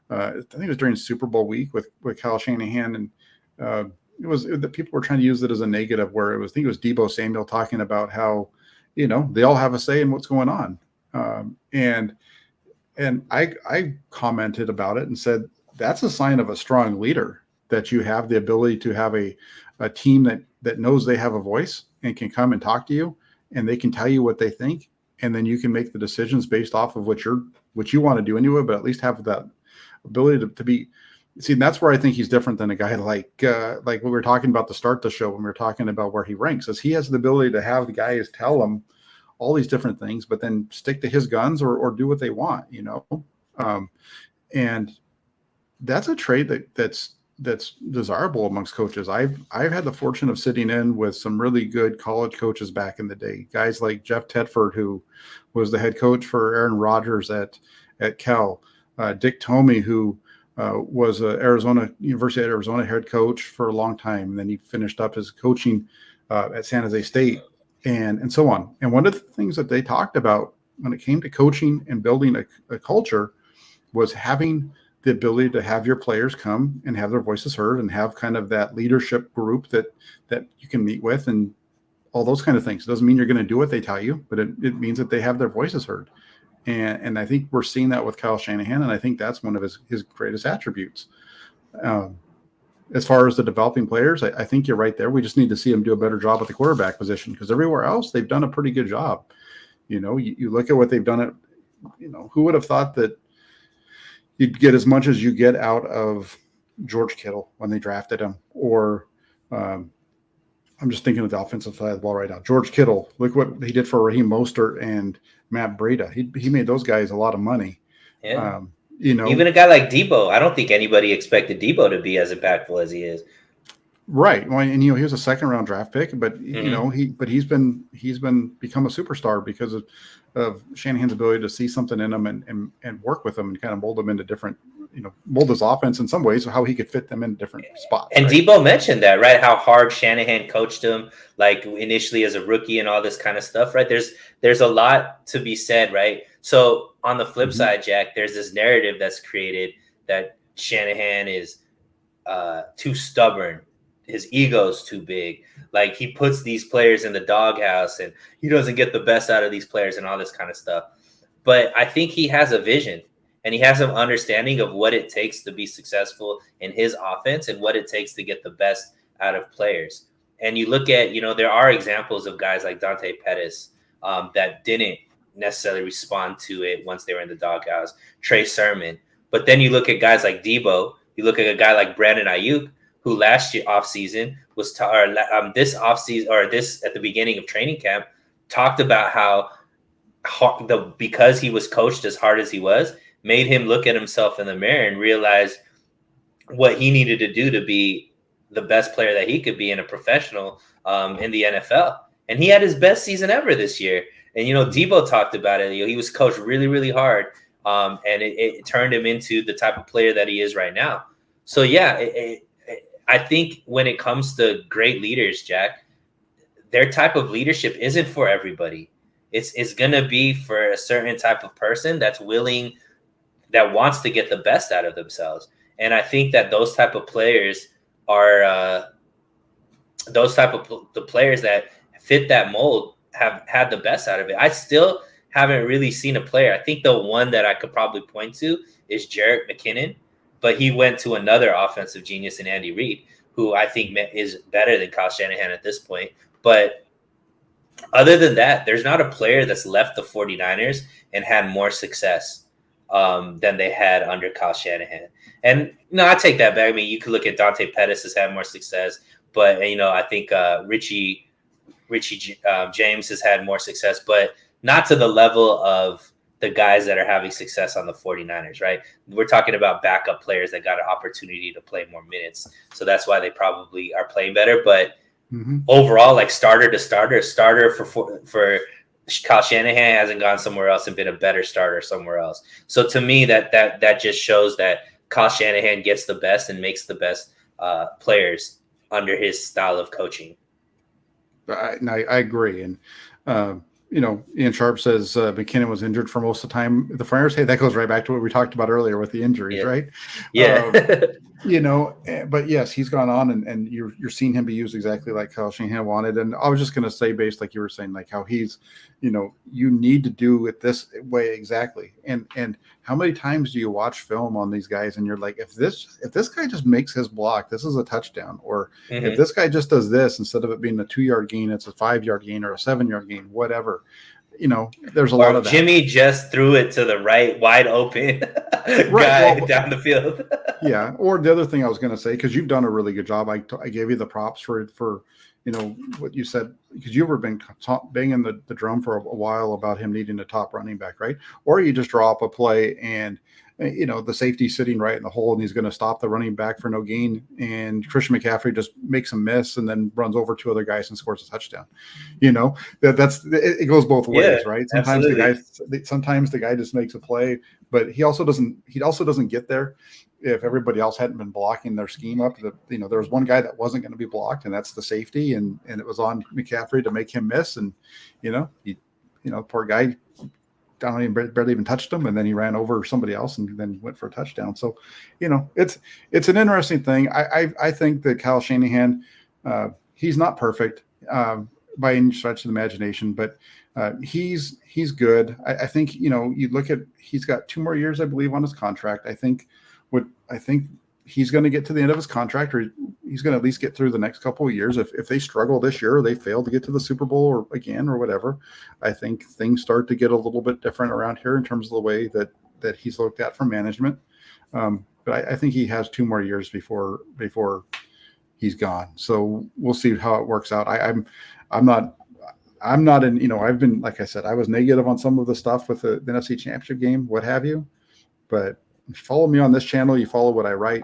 I think it was during Super Bowl week with Kyle Shanahan, and that people were trying to use it as a negative, where I think it was Deebo Samuel talking about how, they all have a say in what's going on. And I commented about it and said, that's a sign of a strong leader, that you have the ability to have a team that knows they have a voice and can come and talk to you, and they can tell you what they think. And then you can make the decisions based off of what you want to do anyway, but at least have that ability to be seen. That's where I think he's different than a guy like we were talking about to start the show when we were talking about where he ranks, is he has the ability to have the guys tell him all these different things, but then stick to his guns or do what they want, and that's a trait that's desirable amongst coaches. I've had the fortune of sitting in with some really good college coaches back in the day, guys like Jeff Tedford, who was the head coach for Aaron Rodgers at Cal. Dick Tomey, who was a University of Arizona head coach for a long time, and then he finished up his coaching at San Jose State, and so on. And one of the things that they talked about when it came to coaching and building a culture was having the ability to have your players come and have their voices heard and have kind of that leadership group that you can meet with and all those kind of things. It doesn't mean you're going to do what they tell you, but it means that they have their voices heard. And I think we're seeing that with Kyle Shanahan, and I think that's one of his greatest attributes. As far as the developing players, I think you're right there. We just need to see them do a better job at the quarterback position, because everywhere else they've done a pretty good job. You know, you look at what they've done. Who would have thought that you'd get as much as you get out of George Kittle when they drafted him? Or I'm just thinking of the offensive side of the ball right now. George Kittle, look what he did for Raheem Mostert and Matt Breida. He made those guys a lot of money. Yeah. Even a guy like Debo, I don't think anybody expected Debo to be as impactful as he is. Right. Well, and he was a second-round draft pick, but he's become a superstar because of Shanahan's ability to see something in him and work with him and kind of mold him into different, mold his offense in some ways, how he could fit them in different spots. And right? Debo mentioned that, right? How hard Shanahan coached him, like initially as a rookie and all this kind of stuff, right? There's a lot to be said, right? So on the flip side, Jack, there's this narrative that's created that Shanahan is too stubborn. His ego's too big. Like, he puts these players in the doghouse and he doesn't get the best out of these players and all this kind of stuff. But I think he has a vision and he has an understanding of what it takes to be successful in his offense and what it takes to get the best out of players. And you look at, there are examples of guys like Dante Pettis that didn't necessarily respond to it once they were in the doghouse. Trey Sermon. But then you look at guys like Debo. You look at a guy like Brandon Ayuk, who last year offseason was this offseason, or this at the beginning of training camp, talked about how because he was coached as hard as he was, made him look at himself in the mirror and realize what he needed to do to be the best player that he could be in a professional in the NFL. And he had his best season ever this year. And, Debo talked about it. He was coached really, really hard. And it turned him into the type of player that he is right now. So, yeah, I think when it comes to great leaders, Jack, their type of leadership isn't for everybody. It's going to be for a certain type of person that wants to get the best out of themselves. And I think that those type of players are the players that fit that mold have had the best out of it. I still haven't really seen a player. I think the one that I could probably point to is Jerick McKinnon, but he went to another offensive genius in Andy Reid, who I think is better than Kyle Shanahan at this point. But other than that, there's not a player that's left the 49ers and had more success than they had under Kyle Shanahan. And I take that back. I mean, you could look at Dante Pettis has had more success, but I think Richie James has had more success, but not to the level of the guys that are having success on the 49ers, right? We're talking about backup players that got an opportunity to play more minutes. So that's why they probably are playing better. But overall, like starter for Kyle Shanahan hasn't gone somewhere else and been a better starter somewhere else. So to me, that just shows that Kyle Shanahan gets the best and makes the best players under his style of coaching. I agree. And, Ian Sharp says McKinnon was injured for most of the time. The Friars, hey, that goes right back to what we talked about earlier with the injuries, right? Yeah. But yes, he's gone on and you're seeing him be used exactly like Kyle Shanahan wanted. And I was just going to say, based like you were saying, like how he's, you need to do it this way exactly. And how many times do you watch film on these guys and you're like, if this guy just makes his block, this is a touchdown. Or if this guy just does this, instead of it being a 2-yard gain, it's a 5-yard gain or a 7-yard gain, whatever. There's a lot of that. Jimmy just threw it to the right, wide open guy down the field. Yeah. Or the other thing I was going to say, because you've done a really good job. I gave you the props for what you said, because you were banging the drum for a while about him needing a top running back, right? Or you just draw up a play and the safety sitting right in the hole and he's going to stop the running back for no gain, and Christian McCaffrey just makes a miss and then runs over 2 other guys and scores a touchdown. It goes both ways, right? Sometimes the guy just makes a play, but he also doesn't get there if everybody else hadn't been blocking their scheme up. There was one guy that wasn't going to be blocked, and that's the safety, and it was on McCaffrey to make him miss, and poor guy barely even touched him, and then he ran over somebody else and then went for a touchdown. So, it's an interesting thing. I think that Kyle Shanahan, he's not perfect by any stretch of the imagination, but he's good. I think you look at, he's got 2 more years, I believe, on his contract. I think he's going to get to the end of his contract, or he's going to at least get through the next couple of years. If they struggle this year, or they fail to get to the Super Bowl or again or whatever, I think things start to get a little bit different around here in terms of the way that he's looked at from management. But I think he has 2 more years before he's gone. So we'll see how it works out. I'm not in, I've been, like I said, I was negative on some of the stuff with the NFC Championship game, what have you. But if you follow me on this channel, you follow what I write.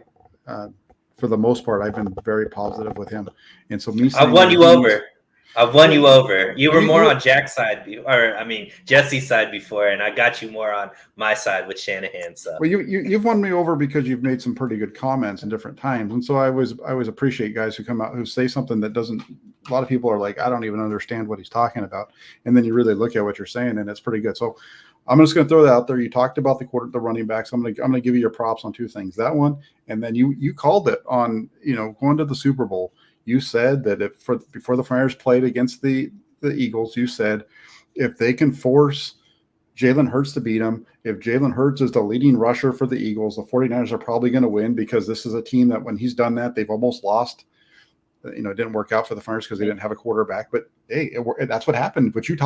For the most part, I've been very positive with him. And so I've won you over. You were more on Jack's side, Jesse's side before, and I got you more on my side with Shanahan. So, well, you've won me over because you've made some pretty good comments in different times, and so I always appreciate guys who come out who say something that doesn't. A lot of people are like, I don't even understand what he's talking about, and then you really look at what you're saying, and it's pretty good. So, I'm just going to throw that out there. You talked about the running backs. I'm going to give you your props on 2 things. That one, and then you called it on going to the Super Bowl. You said that before the Friars played against the Eagles, you said if they can force Jalen Hurts to beat them, if Jalen Hurts is the leading rusher for the Eagles, the 49ers are probably going to win, because this is a team that when he's done that, they've almost lost. It didn't work out for the Friars because they didn't have a quarterback. But hey, that's what happened. What you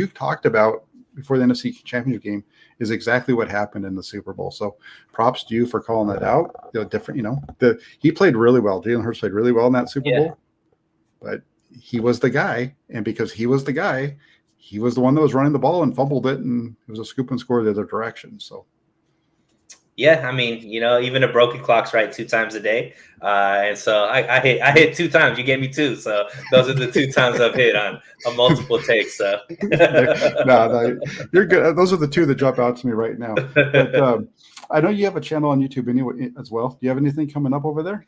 talked about before the NFC Championship game is exactly what happened in the Super Bowl. So props to you for calling that out. He played really well. Jalen Hurts played really well in that Super Bowl, but he was the guy. And because he was the guy, he was the one that was running the ball and fumbled it, and it was a scoop and score the other direction. So. Yeah, even a broken clock's right 2 times a day, and so I hit 2 times. You gave me 2, so those are the 2 times I've hit on multiple takes. So no, you're good. Those are the 2 that jump out to me right now. But I know you have a channel on YouTube anyway as well. Do you have anything coming up over there?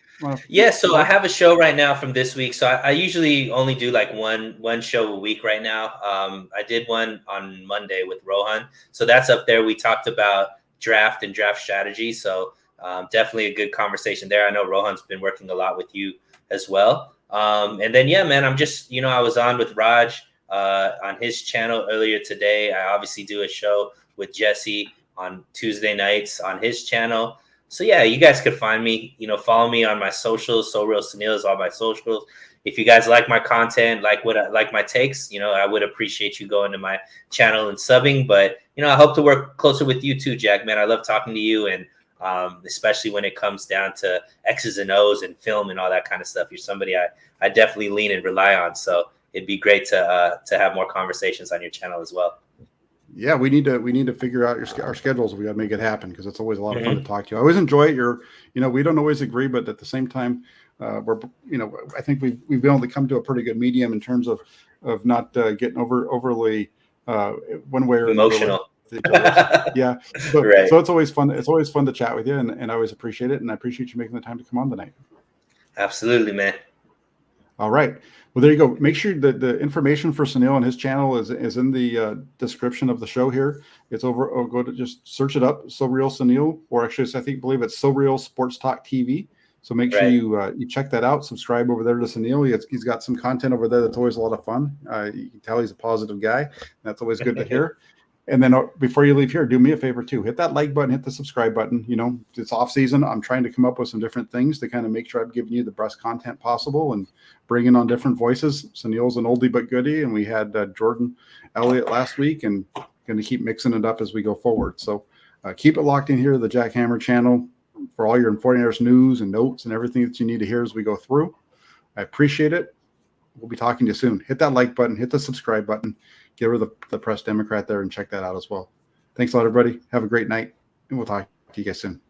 Yeah, so I have a show right now from this week. So I usually only do like one show a week right now. I did one on Monday with Rohan, so that's up there. We talked about draft and draft strategy. So definitely a good conversation there. I know Rohan's been working a lot with you as well. And then, yeah, man, I'm just, I was on with Raj on his channel earlier today. I obviously do a show with Jesse on Tuesday nights on his channel. So yeah, you guys could find me, follow me on my socials. So Real Suneil is all my socials. If you guys like my content, like my takes, I would appreciate you going to my channel and subbing. But, I hope to work closer with you too, Jack, man. I love talking to you. And especially when it comes down to X's and O's and film and all that kind of stuff. You're somebody I definitely lean and rely on. So it'd be great to have more conversations on your channel as well. Yeah, we need to figure out our schedules. We got to make it happen, because it's always a lot of fun to talk to you. I always enjoy it. We don't always agree, but at the same time, I think we've been able to come to a pretty good medium in terms of not getting overly one way or emotional. Yeah. So, right. So it's always fun. It's always fun to chat with you, and I always appreciate it. And I appreciate you making the time to come on tonight. Absolutely, man. All right. Well, there you go. Make sure that the information for Suneil and his channel is in the description of the show here. It's over. Oh, go to just search it up. So Real Suneil, or actually, believe it's So Real Sports Talk TV. So make sure you check that out. Subscribe over there to Suneil. He's got some content over there that's always a lot of fun. You can tell he's a positive guy. That's always good to hear. And then before you leave here, do me a favor too. Hit that like button, hit the subscribe button. It's off season. I'm trying to come up with some different things to kind of make sure I'm giving you the best content possible and bringing on different voices. Suneil's an oldie but goodie, and we had Jordan Elliott last week, and going to keep mixing it up as we go forward. So keep it locked in here to the Jack Hammer channel for all your 49ers news and notes and everything that you need to hear as we go through. I appreciate it. We'll be talking to you soon. Hit that like button, hit the subscribe button. Get rid of the Press Democrat there and check that out as well. Thanks a lot, everybody. Have a great night, and we'll talk to you guys soon.